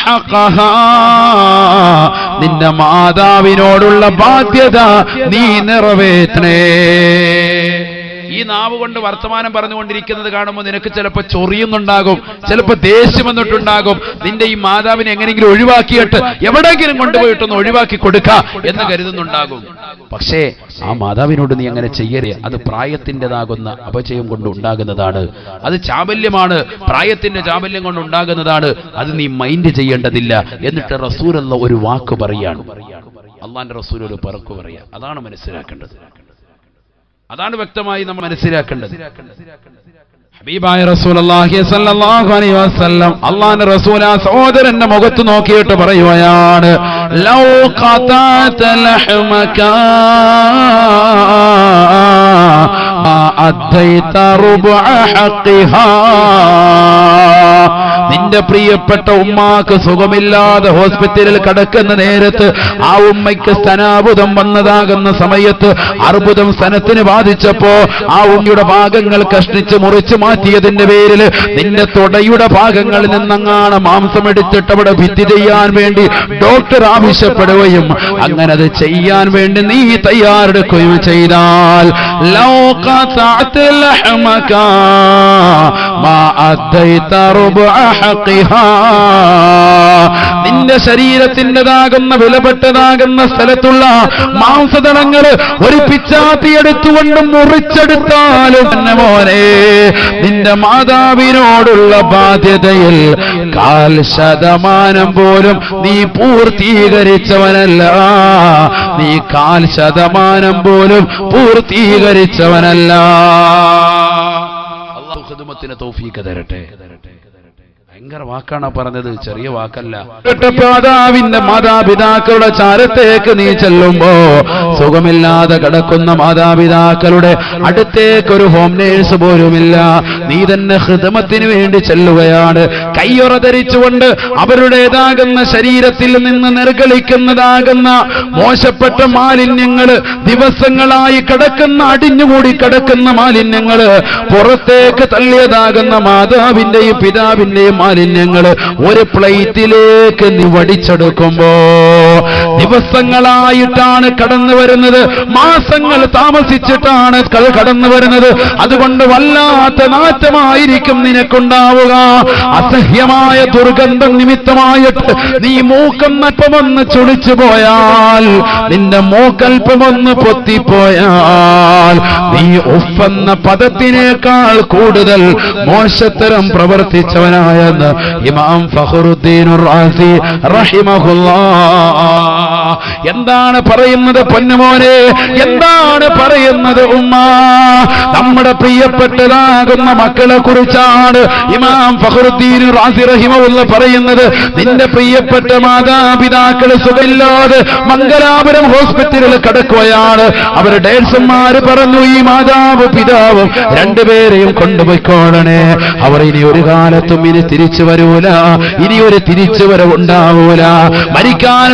ഹഖഹാ, നിന്റെ മാതാവിനോടുള്ള ബാധ്യത നീ നിറവേറ്റണേ. ഈ നാവ് കൊണ്ട് വർത്തമാനം പറഞ്ഞുകൊണ്ടിരിക്കുന്നത് കാണുമ്പോൾ നിനക്ക് ചിലപ്പോൾ ചൊറിയുന്നുണ്ടാകും, ചിലപ്പോൾ ദേഷ്യം വന്നിട്ടുണ്ടാകും. നിന്റെ ഈ മാതാവിനെ എങ്ങനെയെങ്കിലും ഒഴിവാക്കിയിട്ട് എവിടെയെങ്കിലും കൊണ്ടുപോയിട്ടൊന്ന് ഒഴിവാക്കി കൊടുക്ക എന്ന് കരുതുന്നുണ്ടാകും. പക്ഷേ ആ മാതാവിനോട് നീ അങ്ങനെ ചെയ്യരുത്. അത് പ്രായത്തിൻ്റെതാകുന്ന അപചയം കൊണ്ട് ഉണ്ടാകുന്നതാണ്. അത് ചാബല്യമാണ്, പ്രായത്തിന്റെ ചാബല്യം കൊണ്ട് ഉണ്ടാകുന്നതാണ്. അത് നീ മൈൻഡ് ചെയ്യേണ്ടതില്ല. എന്നിട്ട് റസൂലുള്ള ഒരു വാക്ക് പറയാണ്, അള്ളാന്റെ റസൂൽ ഒരു പറക്ക് പറയാ. അതാണ് മനസ്സിലാക്കേണ്ടത്, അതാണ് വ്യക്തമായി നമ്മൾ മനസ്സിലാക്കേണ്ടത്. ഹബീബായ റസൂലുള്ളാഹി സ്വല്ലല്ലാഹു അലൈഹി വസല്ലം, അല്ലാഹുവിന്റെ റസൂൽ ആ സഹോദരന്റെ മുഖത്ത് നോക്കിയിട്ട് പറയുകയാണ്, ലൗ ഖതഅത ലഹ്മക അദ്ദൈത റുബ്അ ഹഖിഹാ. നിന്റെ പ്രിയപ്പെട്ട ഉമ്മാക്ക് സുഖമില്ലാതെ ഹോസ്പിറ്റലിൽ കിടക്കുന്ന നേരത്ത്, ആ ഉമ്മയ്ക്ക് സ്തനാർബുദം വന്നതാകുന്ന സമയത്ത്, അർബുദം സ്തനത്തിന് ബാധിച്ചപ്പോ ആ ഉമ്മയുടെ ഭാഗങ്ങൾ കഷ്ണിച്ച് മുറിച്ച് മാറ്റിയതിന്റെ പേരിൽ നിന്റെ തുടയുടെ ഭാഗങ്ങളിൽ നിന്നങ്ങാണ് മാംസം എടുത്തിട്ട് അവിടെ ഭിത്തി ചെയ്യാൻ വേണ്ടി ഡോക്ടർ ആവശ്യപ്പെടുകയും അങ്ങനെ അത് ചെയ്യാൻ വേണ്ടി നീ തയ്യാറെടുക്കുകയും ചെയ്താൽ, നിന്റെ ശരീരത്തിൻ്റെതാകുന്ന വിലപ്പെട്ടതാകുന്ന സ്ഥലത്തുള്ള മാംസതളങ്ങൾ ഒരു പിച്ചാത്തി എടുത്തുകൊണ്ട് മുറിച്ചെടുത്താലും മോനെ, നിന്റെ മാതാവിനോടുള്ള ബാധ്യതയിൽ 1% പോലും നീ പൂർത്തീകരിച്ചവനല്ല. നീ 1% പോലും പൂർത്തീകരിച്ചവനല്ല. അല്ലാഹു ഖിദ്മത്തിന് തൗഫീഖ് തരട്ടെ. ഭയങ്കര വാക്കാണ് പറഞ്ഞത്, ചെറിയ വാക്കല്ല. മാതാപിതാക്കളുടെ ചാരത്തേക്ക് നീ ചെല്ലുമ്പോ, സുഖമില്ലാതെ കിടക്കുന്ന മാതാപിതാക്കളുടെ അടുത്തേക്ക് ഒരു ഹോം നേഴ്സ് പോലുമില്ല. നീ തന്നെ ഖിദ്മത്തിന് വേണ്ടി ചെല്ലുകയാണ്. കയ്യൊറ ധരിച്ചുകൊണ്ട് അവരുടേതാകുന്ന ശരീരത്തിൽ നിന്ന് നിർഗളിക്കുന്നതാകുന്ന മോശപ്പെട്ട മാലിന്യങ്ങൾ, ദിവസങ്ങളായി കിടക്കുന്ന, അടിഞ്ഞുകൂടി കിടക്കുന്ന മാലിന്യങ്ങൾ പുറത്തേക്ക് തള്ളിയതാകുന്ന മാതാവിന്റെയും പിതാവിന്റെയും മാലിന്യങ്ങൾ ഒരു പ്ലേറ്റിലേക്ക് നീ വടിച്ചെടുക്കുമ്പോ, ദിവസങ്ങളായിട്ടാണ് കടന്നു വരുന്നത്, മാസങ്ങൾ താമസിച്ചിട്ടാണ് കടന്നു വരുന്നത്. അതുകൊണ്ട് വല്ലാത്ത നാറ്റമായിരിക്കും നിനക്കുണ്ടാവുക. അസഹ്യമായ ദുർഗന്ധം നിമിത്തമായിട്ട് നീ മൂക്കൽപ്പമൊന്ന് ചുളിച്ചു പോയാൽ, നിന്റെ മൂക്കൽപ്പമൊന്ന് പൊത്തിപ്പോയാൽ, നീ ഉഫെന്ന പദത്തിനേക്കാൾ കൂടുതൽ മോശത്തരം പ്രവർത്തിച്ചവനായ ഇമാം ഫഖറുദ്ദീൻ റാസി റഹിമഹുല്ലാഹ് എന്താണ് പറയുന്നത്? പൊന്നുമോനെ, എന്താണ് പറയുന്നത് ഉമ്മ? നമ്മുടെ പ്രിയപ്പെട്ടതാകുന്ന മക്കളെ കുറിച്ചാണ് ഇമാം ഫഖറുദ്ദീൻ റാസി റഹിമഹുല്ലാഹ് പറയുന്നത്. നിന്റെ പ്രിയപ്പെട്ട മാതാപിതാക്കൾ സുഖമില്ലാതെ മംഗലാപുരം ഹോസ്പിറ്റലിൽ കിടക്കുകയാണ്. അവരുടെ ഡേഴ്സുമാര് പറഞ്ഞു, ഈ മാതാവ് പിതാവും രണ്ടുപേരെയും കൊണ്ടുപോയിക്കോളണേ. അവർ ഇനി ഒരു കാലത്തും ഇനി തിരിച്ചു വരൂല, ഇനി ഒരു തിരിച്ചുവരവ് ഉണ്ടാവൂല. മരിക്കാൻ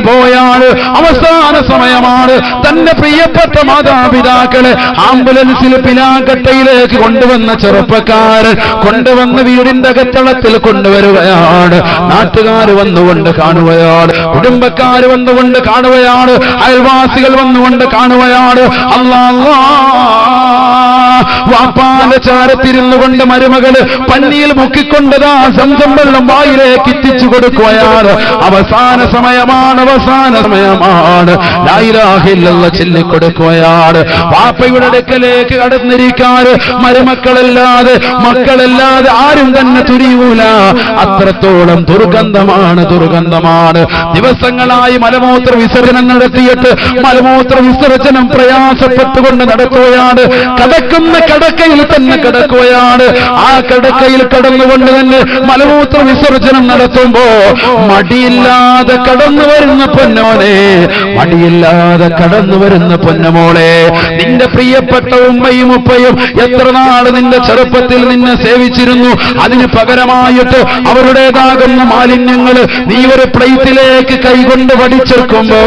പോയാണ്, അവസാന സമയമാണ്. തന്റെ പ്രിയപ്പെട്ട മാതാപിതാക്കളെ ആംബുലൻസിൽ പിലാക്കട്ടയിലേക്ക് കൊണ്ടുവന്ന ചെറുപ്പക്കാരൻ കൊണ്ടുവന്ന് വീടിന്റെ അകത്തളത്തിൽ കൊണ്ടുവരികയാണ്. നാട്ടുകാർ വന്നുകൊണ്ട് കാണുകയാണ്, കുടുംബക്കാർ വന്നുകൊണ്ട് കാണുകയാണ്, അയൽവാസികൾ വന്നുകൊണ്ട് കാണുകയാണ്. അല്ലാഹ് വാപ്പാന്റെ ചാരത്തിരുന്നു കൊണ്ട് മരുമകള് പന്നിയിൽ മുക്കിക്കൊണ്ടതാ സംസം വെള്ളം വായിലേക്ക് എത്തിച്ചു കൊടുക്കുകയാണ്. അവസാന സമയമാണ് ലാ ഇലാഹ ഇല്ലല്ലാഹ് ചൊല്ലിക്കൊടുക്കുകയാണ്. വാപ്പയുടെ അടുക്കലേക്ക് കടന്നിരിക്കാൻ മരുമക്കളല്ലാതെ മക്കളല്ലാതെ ആരും തന്നെ തുരിയൂല. അത്രത്തോളം ദുർഗന്ധമാണ്. ദിവസങ്ങളായി മലമൂത്ര വിസർജനം നടത്തിയിട്ട് മലമൂത്ര വിസർജനം പ്രയാസപ്പെട്ടുകൊണ്ട് നടക്കുകയാണ്. കടക്കുന്ന കടക്കയിൽ തന്നെ കിടക്കുകയാണ്. ആ കടക്കയിൽ കടന്നുകൊണ്ട് തന്നെ മലമൂത്ര വിസർജനം നടത്തുമ്പോ മടിയില്ലാതെ കടന്നു വരുന്ന പൊന്നോനെ, മടിയില്ലാതെ കടന്നു വരുന്ന പൊന്നമോളെ, നിന്റെ പ്രിയപ്പെട്ട ഉമ്മയും ഉപ്പയും എത്ര നാൾ നിന്റെ ചെറുപ്പത്തിൽ നിന്നെ സേവിച്ചിരുന്നു. അതിന് പകരമായിട്ട് അവരുടേതാകുന്ന മാലിന്യങ്ങൾ നീ ഒരു പ്ലേറ്റിലേക്ക് കൈകൊണ്ട് വടിച്ചെടുക്കുമ്പോ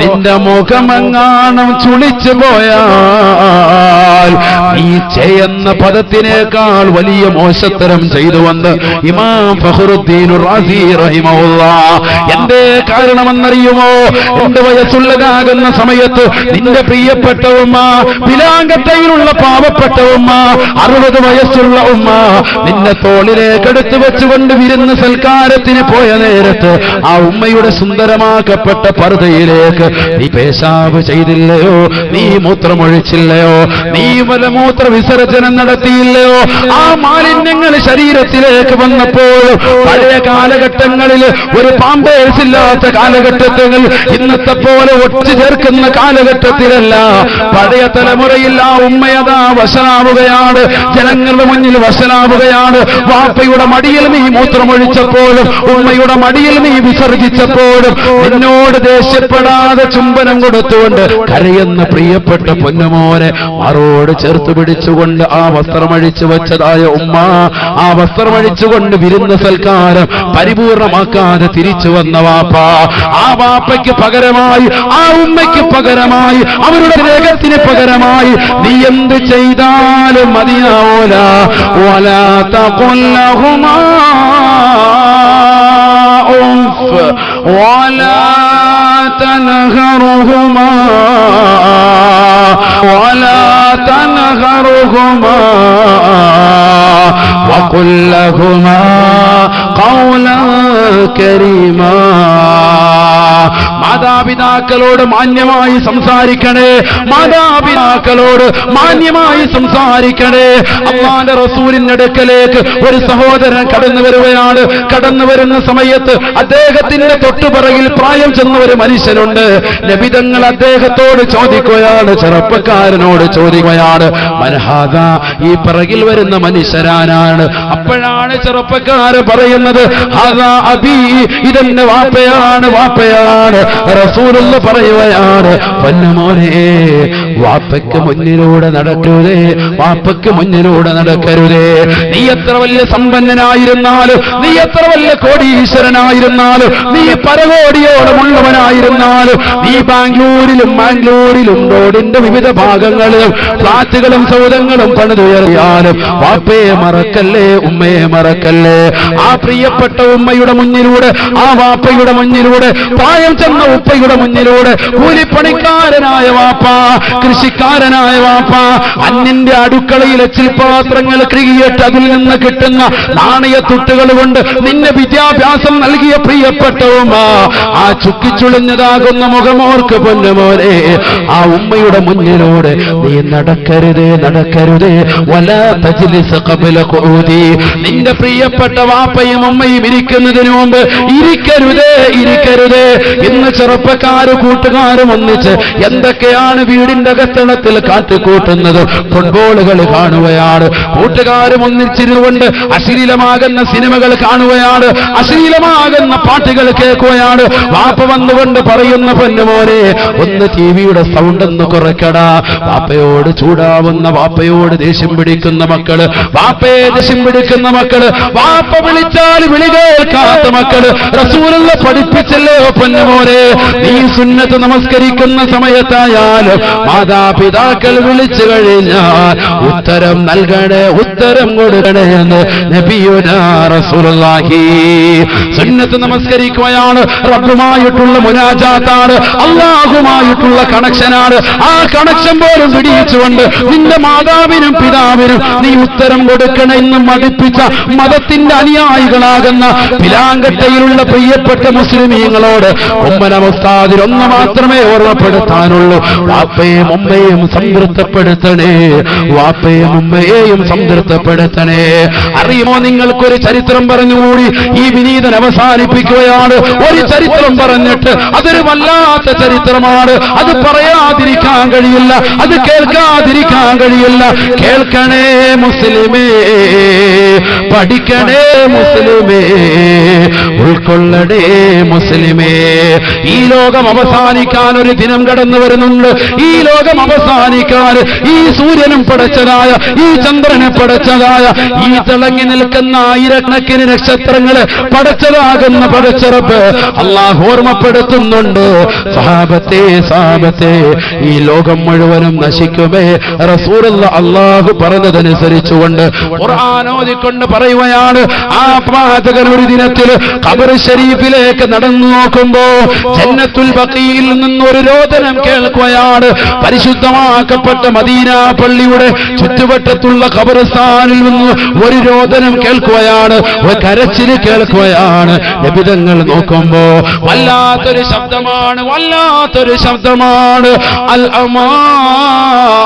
നിന്റെ മുഖമെങ്ങാണം ചുളിച്ചു പോയാൽ നീ ചെയ്യുന്ന പദത്തിനേക്കാൾ വലിയ മോശത്തരം ചെയ്തുവന്ന് ഇമാം ഫഖറുദ്ദീൻ റാസി റഹിമഹുല്ലാഹ്. എന്തേ കാരണമെന്നറിയുമോ? 2 വയസ്സുള്ളതാകുന്ന സമയത്ത് നിന്റെ പ്രിയപ്പെട്ട ഉമ്മ, പിലാങ്കട്ടയിലുള്ള പാവപ്പെട്ട ഉമ്മ, 60 വയസ്സുള്ള ഉമ്മ നിന്നെ തോളിലേക്ക് എടുത്തു വെച്ചുകൊണ്ട് വിരുന്ന് സൽക്കാരത്തിന് പോയ നേരത്ത് ആ ഉമ്മയുടെ സുന്ദരമാക്കപ്പെട്ട പർദ്ദയിലേക്ക് നീ പേശാബ് ചെയ്തില്ലയോ? നീ മൂത്രമൊഴിച്ചില്ലയോ? നീ മലമൂത്ര വിസർജനം നടത്തിയില്ലയോ? ആ മാലിന്യങ്ങൾ ശരീരത്തിലേക്ക് വന്നപ്പോൾ പഴയ കാലഘട്ടങ്ങളിൽ ഒരു പാമ്പേഴ്സ് ഇല്ലാത്ത കാലഘട്ടത്തിൽ ഇന്നത്തെ പോലെ ഒറ്റ ചേർക്കുന്ന കാലഘട്ടത്തിലല്ല. പഴയ തലമുറയിൽ ആ ഉമ്മയതാ വശനാവുകയാണ്, ജനങ്ങളുടെ മുന്നിൽ വശനാവുകയാണ്. വാപ്പയുടെ മടിയിൽ നീ മൂത്രമൊഴിച്ചപ്പോഴും ഉമ്മയുടെ മടിയിൽ നീ വിസർജിച്ചപ്പോഴും എന്നോട് ദേഷ്യപ്പെടാതെ ചുംബനം കൊടുത്തുകൊണ്ട് കരയുന്ന പ്രിയപ്പെട്ട പൊന്നുമോനെ മാറോട് ചേർത്ത് പിടിച്ചുകൊണ്ട് ആ വസ്ത്രമഴിച്ചു വെച്ചതായ ഉമ്മ, ആ വസ്ത്രമഴിച്ചുകൊണ്ട് വിരുന്ന സൽക്കാരം പരിപൂർണമാക്കാതെ തിരിച്ചു വന്ന വാപ്പ, ആ വാപ്പയ്ക്ക് പകരമായി, ആ ഉമ്മയ്ക്ക് പകരമായി, അവരുടെ രേഖത്തിന് പകരമായി നീ എന്ത് ചെയ്താലും മതിയാവൂല. വലാ തഖുൽ ലഹുമാ ഉഫ് വലാ തൻഹറുഹുമാ വലാ തൻഹറുഹുമാ വഖുൽ ലഹുമാ ഖൗലൻ കരീമാ. മാതാപിതാക്കളോട് മാന്യമായി സംസാരിക്കണേ, മാതാപിതാക്കളോട് മാന്യമായി സംസാരിക്കണേ. അല്ലാഹുവിന്റെ റസൂലിന്റെ അടുക്കലേക്ക് ഒരു സഹോദരൻ കടന്നു വരികയാണ്. കടന്നു വരുന്ന സമയത്ത് അദ്ദേഹത്തിന്റെ തൊട്ടുപിറകിൽ പ്രായം ചെന്ന ഒരു മനുഷ്യനുണ്ട്. നബി തങ്ങൾ അദ്ദേഹത്തോട് ചോദിക്കുകയാണ്, ചെറുപ്പക്കാരനോട് ചോദിക്കുകയാണ്, മൻഹാദ, ഈ പിറകിൽ വരുന്ന മനുഷ്യരാനാണ്? അപ്പോഴാണ് ചെറുപ്പക്കാരൻ പറയുന്നത്, ഹാദാ അബീ, ഇതെന്റെ വാപ്പയാണ്, വാപ്പയാണ്. റസൂലുള്ള പറയുകയാണ്, പൊന്നുമോനെ, വാപ്പയ്ക്ക് മുന്നിലൂടെ നടക്കരുതേ, വാപ്പയ്ക്ക് മുന്നിലൂടെ നടക്കരുതേ. നീ എത്ര വലിയ സമ്പന്നനായിരുന്നാലും, നീ എത്ര വലിയ കോടീശ്വരനായിരുന്നാലും, നീ പരകോടിയോളമുള്ളവനായിരുന്നാലും, നീ ബാംഗ്ലൂരിലും മാംഗ്ലൂരിലും റോഡിന്റെ വിവിധ ഭാഗങ്ങളിലും ഫ്ലാറ്റുകളും സൗധങ്ങളും പണിതുയർത്തിയാലും വാപ്പയെ മറക്കല്ലേ, ഉമ്മയെ മറക്കല്ലേ. ആ പ്രിയപ്പെട്ട ഉമ്മയുടെ മുന്നിലൂടെ, ആ വാപ്പയുടെ മുന്നിലൂടെ, പ്രായം ചെന്ന ഉപ്പയുടെ മുന്നിലൂടെ, കൂലിപ്പണിക്കാരനായ വാപ്പ, കൃഷിക്കാരനായ വാപ്പ, അന്യന്റെ അടുക്കളയിൽ എച്ചിൽപാത്രങ്ങൾ കഴുകിയിട്ട് അതിൽ നിന്ന് കിട്ടുന്ന നാണയത്തുട്ടുകൾ കൊണ്ട് നിന്നെ വിദ്യാഭ്യാസം നൽകിയ പ്രിയപ്പെട്ട ഉമ്മ, ആ ചുക്കിച്ചുളിഞ്ഞതാകുന്ന മുഖമോർക്ക് പൊന്നുമോനെ, ആ ഉമ്മയുടെ മുന്നിലൂടെ നീ നടക്കരുതേ, നടക്കരുതേ. വലാ തജ്ലിസ് ഖബ്ല ഖുഊദി, നിന്റെ പ്രിയപ്പെട്ട വാപ്പയും ഉമ്മയും ഇരിക്കുന്നതിന് മുമ്പ് ഇരിക്കരുതേ, ഇരിക്കരുതേ. ഇന്ന് ചെറുപ്പക്കാരും കൂട്ടുകാരും ഒന്നിച്ച് എന്തൊക്കെയാണ് വീടിന്റെ അകത്തളത്തിൽ കാട്ടിക്കൂട്ടുന്നത്? ഫുട്ബോളുകൾ കാണുകയാണ്, കൂട്ടുകാരും ഒന്നിച്ചിരുന്നുകൊണ്ട് അശ്ലീലമാകുന്ന സിനിമകൾ കാണുകയാണ്, അശ്ലീലമാകുന്ന പാട്ടുകൾ കേൾക്കുകയാണ്. വാപ്പ വന്നുകൊണ്ട് പറയുന്ന പൊന്നുമോനെ, ഒന്ന് ടിവിയുടെ സൗണ്ട് ഒന്ന് കുറയ്ക്കടാ. വാപ്പയോട് ചൂടാവുന്ന, വാപ്പയോട് ദേഷ്യം പിടിക്കുന്ന മക്കള്, വാപ്പയെ ദേഷ്യം പിടിക്കുന്ന മക്കള്, വാപ്പ വിളിച്ചാൽ വിളി കേൾക്കാത്ത മക്കള്. റസൂലുള്ള പഠിപ്പിച്ചല്ലോ പൊന്നുമോനെ, നീ സുന്നത്ത് നമസ്കരിക്കുന്ന സമയത്തായാലും മാതാപിതാക്കൾ വിളിച്ചു കഴിഞ്ഞാൽ ഉത്തരം നൽകണേ, ഉത്തരം കൊടുക്കണേ എന്ന് നബിയുനാ റസൂലുള്ളാഹി. സുന്നത്ത് നമസ്കരിക്കുകയാണ്, റബ്ബുമായിട്ടുള്ള മുനാജാത്താണ്, അല്ലാഹുമായിട്ടുള്ള കണക്ഷനാണ്. ആ കണക്ഷൻ പോലും പിടിച്ചുകൊണ്ട് നിന്റെ മാതാവിനും പിതാവിനും നീ ഉത്തരം കൊടുക്കണമെന്ന് മടിപ്പിച്ച മതത്തിന്റെ അനുയായികളാകുന്ന പിലാങ്കട്ടയിലുള്ള പ്രിയപ്പെട്ട മുസ്ലിമീങ്ങളോട് ഉമ്മന ഉസ്താദിൽ ഒന്ന് മാത്രമേ ഓർമ്മപ്പെടുത്താനുള്ളൂ. വാപ്പയും ഉമ്മയെയും സംതൃപ്തപ്പെടുത്തണേ, വാപ്പയും ഉമ്മയെയും സംതൃപ്തപ്പെടുത്തണേ. അറിയുമോ, നിങ്ങൾക്കൊരു ചരിത്രം പറഞ്ഞുകൂടി ഈ വിനീതൻ അവസാനിപ്പിക്കുകയാണ്. ഒരു ചരിത്രം പറഞ്ഞിട്ട് അതൊരു വല്ലാത്ത ചരിത്രമാണ്. അത് പറയാതിരിക്കാൻ കഴിയില്ല, അത് കേൾക്കാതിരിക്കാൻ കഴിയില്ല. കേൾക്കണേ മുസ്ലിമേ, പഠിക്കണേ മുസ്ലിമേ, ഉൾക്കൊള്ളണേ മുസ്ലിമേ. ഈ ലോകം അവസാനിക്കാൻ ഒരു ദിനം കടന്നു വരുന്നുണ്ട്. ഈ ലോകം അവസാനിക്കാൻ ഈ സൂര്യനും പടച്ചതായ, ഈ ചന്ദ്രനെ പടച്ചതായ, ഈ തിളങ്ങി നിൽക്കുന്ന ആയിരക്കണക്കിന് നക്ഷത്രങ്ങള് പടച്ചതാകുന്ന പടച്ചറപ്പ് അല്ലാഹു ഓർമ്മപ്പെടുത്തുന്നുണ്ട്. സഹാബത്തെ സഹാബത്തെ, ഈ ലോകം മുഴുവനും നശിക്കുമേ റസൂലുള്ള അല്ലാഹു പറഞ്ഞതനുസരിച്ചുകൊണ്ട് ഖുർആൻ ഓതിക്കൊണ്ട് പറയുകയാണ്. ആ പ്രവാചകൻ ഒരു ദിനത്തിൽ ഖബർ ശരീഫിലേക്ക് നടന്നു നോക്കുമ്പോ ജന്നത്തുൽ ബഖീയിൽ നിന്ന് ഒരു രോദനം കേൾക്കുകയാണ്. പരിശുദ്ധമാക്കപ്പെട്ട മദീന പള്ളിയുടെ ചുറ്റുവട്ടത്തുള്ള ഖബർസ്ഥാനിൽ നിന്ന് ഒരു രോദനം കേൾക്കുകയാണ്, ഒരു കരച്ചിൽ കേൾക്കുകയാണ്. നബി തങ്ങൾ നോക്കുമ്പോ വല്ലാത്തൊരു ശബ്ദമാണ്, വല്ലാത്തൊരു ശബ്ദമാണ്. അൽ അമാൻ,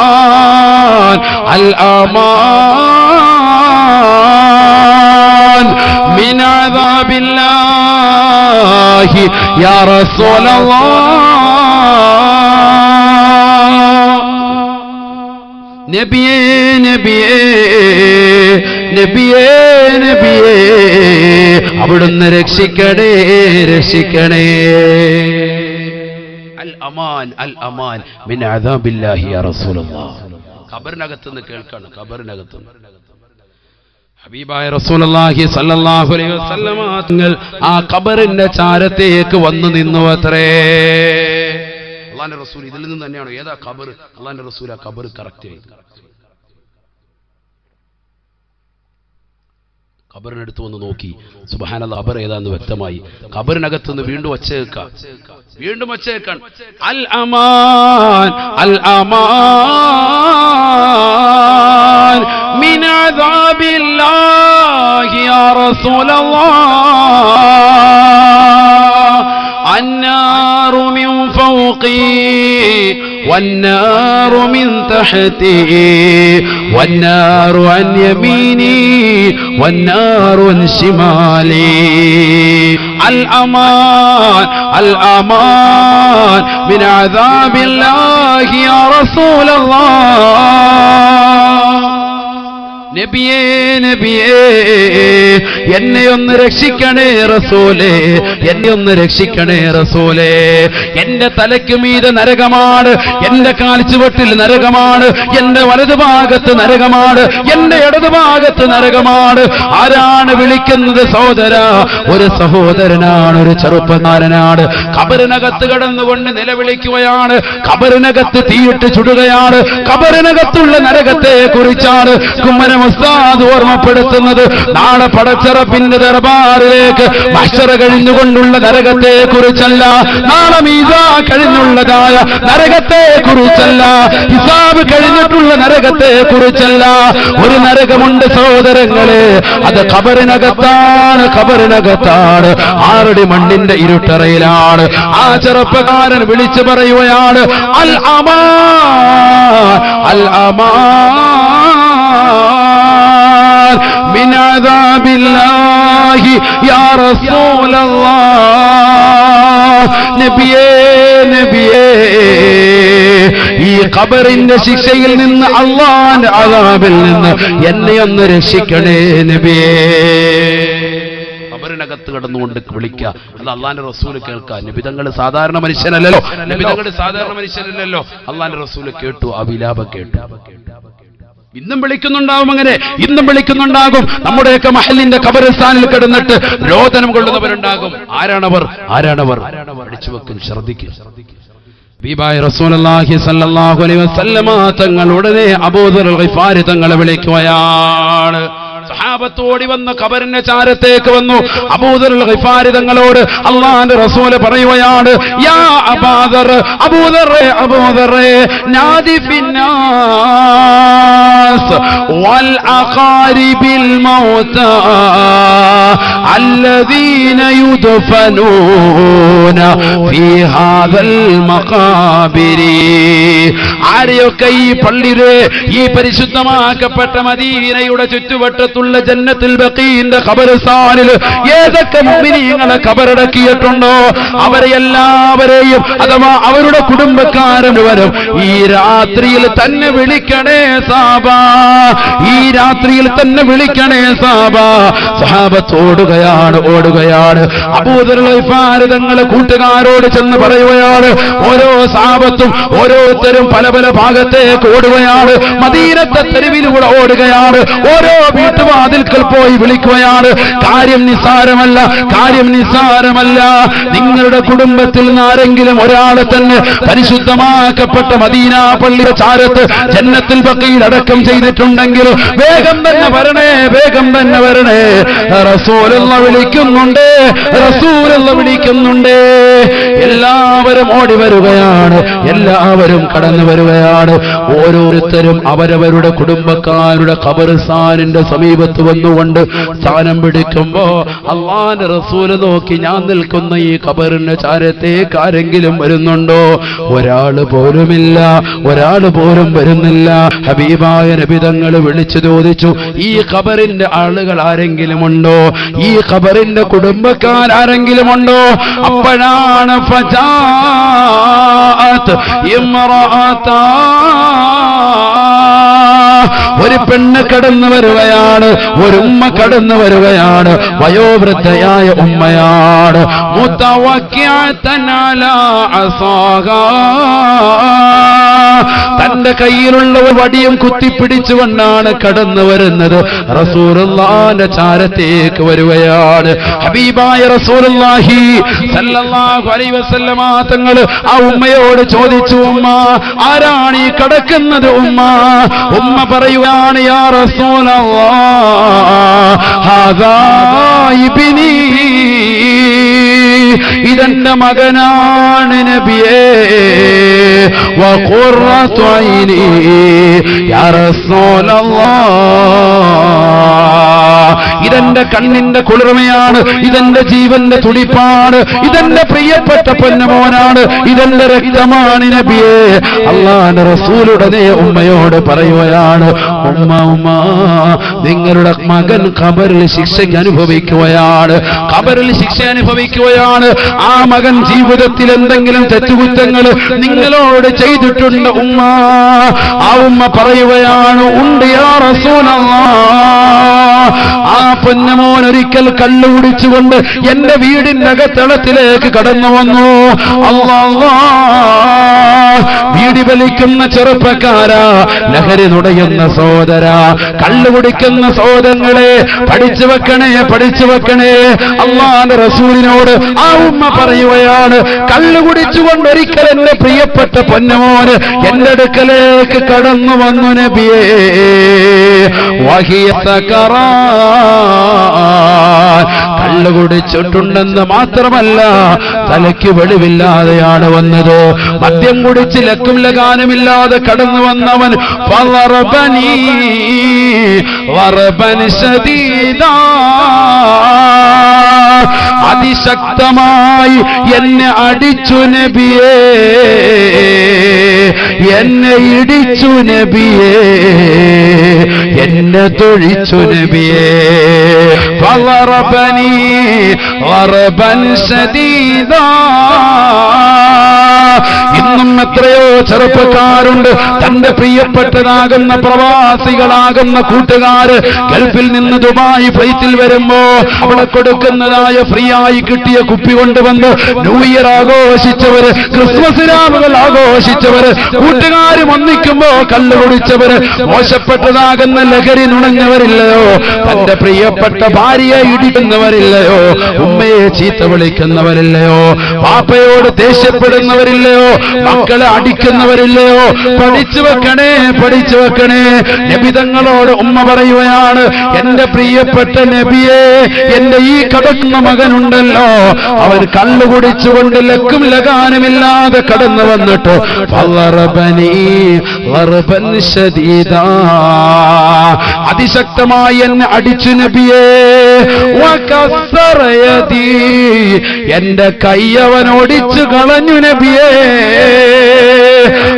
അൽ അമാൻ മിൻ അദാബില്ലാഹി യാ റസൂലല്ലാഹ്. നബിയേ നബിയേ നബിയേ നബിയേ, അവിടുന്ന് രക്ഷിക്കണേ രക്ഷിക്കണേ. അൽ അമാൻ, അൽ അമാൻ മിൻ അദാബില്ലാഹി യാ റസൂലല്ലാഹ്. ഖബറിനകത്തുനിന്ന് കേൾക്കണം, ഖബറിനകത്തുനിന്ന്. ഹബീബായ റസൂലുള്ളാഹി സ്വല്ലല്ലാഹു അലൈഹി വസല്ലമ തങ്ങൾ ആ ഖബറിന്റെ ചാരത്തേക്ക് വന്നു നിന്നു അത്രേ. അല്ലാഹുവിന്റെ റസൂൽ ഇതിൽ നിന്ന് തന്നെയാണോ? ഏതാ ഖബർ? അല്ലാഹുവിന്റെ റസൂൽ ആ ഖബർ കറക്റ്റ് ചെയ്തു. ഖബറിനടുത്ത് വന്ന് നോക്കി, സുബ്ഹാനല്ലാഹ്, ഖബർ ഏതാന്ന് വ്യക്തമായി. ഖബറിനകത്തുനിന്ന് വീണ്ടും ഒച്ചേക്കാം, വീണ്ടും ഒച്ചേക്കാൻ. അൽ അമാൻ, അൽ അമാൻ മിൻ അദാബില്ലാഹി യാ റസൂലല്ലാഹ്. അന്നാറു മിൻ ഫൗഖി والنار من تحتي والنار عن يميني والنار عن شمالي. الأمان الأمان من عذاب الله يا رسول الله. നബിയേ നബിയേ, എന്നെ ഒന്ന് രക്ഷിക്കണേ റസൂലേ, എന്നെ ഒന്ന് രക്ഷിക്കണേ റസൂലേ. എന്റെ തലയ്ക്ക് മീതെ നരകമാണ്, എന്റെ കാൽച്ചുവട്ടിൽ നരകമാണ്, എന്റെ വലതുഭാഗത്ത് നരകമാണ്, എന്റെ ഇടതുഭാഗത്ത് നരകമാണ്. ആരാണ് വിളിക്കുന്നത്? സഹോദരാ, ഒരു സഹോദരനാണ്, ഒരു ചെറുപ്പക്കാരനാണ്. ഖബറിനകത്ത് കടന്നുകൊണ്ട് നിലവിളിക്കുകയാണ്. ഖബറിനകത്ത് തീയിട്ട് ചുടുകയാണ്. ഖബറിനകത്തുള്ള നരകത്തെ കുറിച്ചാണ് കുമ്മനം ഉസ്താദ് ഓർമ്മപ്പെടുത്തുന്നത്. നാളെ പടച്ചറപ്പിന്റെ ദർബാറിലേക്ക് മഹ്ശറ കഴിഞ്ഞുകൊണ്ടുള്ള നരകത്തെ കുറിച്ചല്ല, നാളെ മീസാ കഴിഞ്ഞുള്ളതായ നരകത്തെ കുറിച്ചല്ല, ഹിസാബ് കഴിഞ്ഞിട്ടുള്ള നരകത്തെ കുറിച്ചല്ല. ഒരു നരകമുണ്ട് സഹോദരങ്ങളെ, അത് ഖബറിനകത്താണ്, ഖബറിനകത്താണ്. ആറടി മണ്ണിന്റെ ഇരുട്ടറയിലാണ്. ആ ചെറുപ്പക്കാരൻ വിളിച്ചു പറയുകയാണ്, അൽ അമാൻ, അൽ അമാൻ മിൻ അദാബില്ലാഹി യാ റസൂലല്ലാഹ്. നബിയേ നബിയേ, ഈ ഖബറിന്റെ ശിക്ഷയിൽ നിന്ന്, അല്ലാഹുവിന്റെ അദാബിൽ നിന്ന് എന്നെ ഒന്ന് രക്ഷിക്കണേ നബിയേ. ഖബറിനകത്ത് കിടന്നുകൊണ്ട് വിളിക്കുക, അത് അള്ളാന്റെ റസൂല് കേൾക്കുക. നബിതങ്ങൾ സാധാരണ മനുഷ്യനല്ലല്ലോ, നബിതങ്ങൾ സാധാരണ മനുഷ്യനല്ലല്ലോ. അള്ളാന്റെ റസൂല് കേട്ടു, ആ വിലാപം കേട്ടു. ഇന്നും വിളിക്കുന്നുണ്ടാവും, അങ്ങനെ ഇന്നും വിളിക്കുന്നുണ്ടാകും. നമ്മുടെയൊക്കെ മഹലിന്റെ ഖബറിസ്ഥാനിൽ കിടന്നിട്ട് രോദനം കൊള്ളുന്നവരുണ്ടാകും. ആരാണവർ? ആരാണവർ? അടിച്ചു വെക്കും, ശ്രദ്ധിക്കും. ഹബീബായ റസൂലുള്ളാഹി സ്വല്ലല്ലാഹു അലൈഹി വസല്ലമ തങ്ങൾ ഉടനെ അബൂദർ ഗിഫാരി തങ്ങളെ വിളിക്കുകയാണ്. സഹാബത്ത് ഓടി വന്ന ഖബറിന്റെ ചാരത്തേക്ക് വന്നു. അബൂദർ ഗിഫാരി തങ്ങളോട് അല്ലാഹുവിന്റെ റസൂല് പറയുകയാണ്, യാ അബൂദർ, അബൂദർ നാദി ഫിന്നാസ് വൽ അഖാരിബിൽ മൗതാ الذين يدفنون في هذا المقابر. ആരെയൊക്കെ ഈ പള്ളിയിലെ ഈ പരിശുദ്ധമാക്കപ്പെട്ട മദീനയുടെ ചുറ്റുവട്ടത്തുള്ള ജന്നത്തുൽ ബഖീന്റെ ഖബർസ്ഥാനിൽ ഏതൊക്കെ മുഅ്മിനീങ്ങളെ ഖബറടക്കിയിട്ടുണ്ടോ അവരെ എല്ലാവരെയും അഥവാ അവരുടെ കുടുംബക്കാരെ മുഴുവനും ഈ രാത്രിയിൽ തന്നെ വിളിക്കണേ സാബാ, ഈ രാത്രിയിൽ തന്നെ വിളിക്കണേ സാബാ. സഹാബത്ത് ഓടുകയാണ്. അബൂദർ ഗിഫാരി തങ്ങൾ കൂട്ടുകാരോട് ചെന്ന് പറയുകയാണ്. ഓരോ സഹാബത്തും ഓരോരുത്തരും പല പല ഭാഗത്തേക്ക് ഓടുകയാണ്. മദീനത്തെ തെരുവിലൂടെ ഓടുകയാണ്. ഓരോ വീട്ടുവാതിൽക്കൽ പോയി വിളിക്കുകയാണ്. കാര്യം നിസ്സാരമല്ല. നിങ്ങളുടെ കുടുംബത്തിൽ നിന്ന് ആരെങ്കിലും ഒരാളെ തന്നെ പരിശുദ്ധമാക്കപ്പെട്ട മദീന പള്ളിയുടെ ചാരത്ത് ജന്നത്തുൽ ബഖീൽ അടക്കം ചെയ്തിട്ടുണ്ടെങ്കിൽ വേഗം തന്നെ വരണേ. റസൂലുള്ളാഹി വിളിക്കുന്നുണ്ട്. എല്ലാവരും ഓടി വരികയാണ്. എല്ലാവരും കടന്നു വരികയാണ്. ഓരോരുത്തരും അവരവരുടെ കുടുംബക്കാരുടെ ഖബർസ്ഥാനിന്റെ സമീപത്ത് വന്നുകൊണ്ട് സ്ഥാനം പിടിക്കുമ്പോ അല്ലാഹുവിന്റെ റസൂല് നോക്കി, ഞാൻ നിൽക്കുന്ന ഈ ഖബറിന്റെ ചാരത്തേക്ക് ആരെങ്കിലും വരുന്നുണ്ടോ? ഒരാൾ പോലും വരുന്നില്ല. ഹബീബായ നബി തങ്ങൾ വിളിച്ചു ചോദിച്ചു, ഈ ഖബറിന്റെ ആളുകൾ ആരെങ്കിലും ഉണ്ടോ? ഈ ഖബറിന്റെ കുടുംബക്കാർ ആരെങ്കിലും ഉണ്ടോ? അപ്പോഴാണ് ഫജാഅത്ത് ഇംറഅതാ, ഒരു പെണ്ണ് കടന്നു വരികയാണ്, ഒരു ഉമ്മ കടന്നു വരികയാണ്. വയോവൃദ്ധയായ ഉമ്മയാണ്. മുതവക്കിഅതൻ അലാ അസാഹാ, തന്റെ കയ്യിലുള്ള വടിയും കുത്തിപ്പിടിച്ചുകൊണ്ടാണ് കടന്നു വരുന്നത്. റസൂലുള്ളാഹിന്റെ ചാരത്തേക്ക് വരികയാണ്. ഹബീബായ റസൂലുള്ളാഹി സല്ലല്ലാഹു അലൈഹി വസല്ലമ തങ്ങൾ ആ ഉമ്മയോട് ചോദിച്ചു, ഉമ്മ ആരാണ് ഈ കടക്കുന്നത്? ഉമ്മ പറയുകയാണ്, യാ റസൂലല്ലാഹ് ഹാദാ ഇബ്നി, ഇതെന്റെ മകനാണ് നബിയേ. വഖുറത്തു ഐനി യാ റസൂലല്ലാഹ്, ഇതെന്റെ കണ്ണിന്റെ കുളിർമയാണ്, ഇതെന്റെ ജീവന്റെ തുടിപ്പാണ്, ഇതെന്റെ പ്രിയപ്പെട്ട പൊന്നുമോനാണ്, ഇതെന്റെ രക്തമാണ് നബിയേ. അല്ലാഹുവിന്റെ റസൂലുടനെ ഉമ്മയോട് പറയുകയാണ്, ഉമ്മ നിങ്ങളുടെ മകൻ ഖബറിൽ ശിക്ഷ അനുഭവിക്കുകയാണ്. ആ മകൻ ജീവിതത്തിൽ എന്തെങ്കിലും തെറ്റുകുറ്റങ്ങൾ നിങ്ങളോട് ചെയ്തിട്ടുണ്ട് ഉമ്മ? ആ ഉമ്മ പറയുകയാണ്, ഉണ്ട് യാ റസൂലല്ലാഹ്. ആ പൊന്നമോൻ ഒരിക്കൽ കള്ളു കുടിച്ചുകൊണ്ട് എന്റെ വീടിന്റെ അകത്തളത്തിലേക്ക് കടന്നു വന്നു. അല്ലാഹ്, വീടി വലിക്കുന്ന ചെറുപ്പക്കാരാ, ലഹരി നുടയുന്ന സഹോദരാ, കള്ളു കുടിക്കുന്ന സഹോദരങ്ങളെ, പഠിച്ചു വെക്കണേ. അല്ലാഹുവിന്റെ റസൂലിനോട് ആ ഉമ്മ പറയുകയാണ്, കള്ളു കുടിച്ചുകൊണ്ട് ഒരിക്കൽ എന്റെ പ്രിയപ്പെട്ട പൊന്നമോന് എന്റെ അടുക്കലേക്ക് കടന്നു വന്നു നബിയേ. വഹിയ സകറാൻ, കള്ളു കുടിച്ചിട്ടുണ്ടെന്ന് മാത്രമല്ല തലയ്ക്ക് വെളിവില്ലാതെയാണ് വന്നത്. മദ്യം കുടിച്ച് ലക്കും ലഗാനുമില്ലാതെ കടന്നു വന്നവൻ അതിശക്തമായി എന്നെ അടിച്ചു നബിയേ, എന്നെ ഇടിച്ചു നബിയേ, എന്നെ തൊഴിച്ചു നബിയേ. ഫളറബനി വറബൻ ശദീദാ. ഇന്നും എത്രയോ ചെറുപ്പക്കാരുണ്ട്. തന്റെ പ്രിയപ്പെട്ടതാകുന്ന പ്രവാസികളാകുന്ന കൂട്ടുകാര് ഗൾഫിൽ നിന്ന് ദുബായ് ഫ്ലൈറ്റിൽ വരുമ്പോ അവിടെ കൊടുക്കുന്നതായ ഫ്രീ ആയി കിട്ടിയ കുപ്പി കൊണ്ടുവന്ന് ന്യൂ ഇയർ ആഘോഷിച്ചവര്, ക്രിസ്മസ് രാവുകൾ ആഘോഷിച്ചവര്, കൂട്ടുകാരും ഒന്നിക്കുമ്പോ കല്ല് കുടിച്ചവര്, മോശപ്പെട്ടതാകുന്ന ലഹരി നുണഞ്ഞവരില്ലയോ, തന്റെ പ്രിയപ്പെട്ട ഭാര്യയെ ഇടിക്കുന്നവരില്ലയോ, ഉമ്മയെ ചീത്ത വിളിക്കുന്നവരില്ലയോ, പാപ്പയോട് ദേഷ്യപ്പെടുന്നവരില്ലയോ, മക്കളെ അടിക്കുന്നവരില്ലയോ? പഠിച്ചു വെക്കണേ, പഠിച്ചു വെക്കണേ. നബി തങ്ങളോട് ഉമ്മ പറയുകയാണ്, എന്റെ പ്രിയപ്പെട്ട നബിയെ, എന്റെ ഈ കടക്കുന്ന മകനുണ്ടല്ലോ, അവൻ കള്ളു കുടിച്ചുകൊണ്ട് ലക്കും ലഗാനുമില്ലാതെ കടന്നു വന്നിട്ട് അതിശക്തമായി എന്നെ അടിച്ചു നബിയേ, എന്റെ കൈയവൻ ഒടിച്ചു കളഞ്ഞു നബിയേ.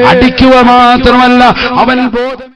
അടിക്കുക മാത്രമല്ല അവൻ ബോധം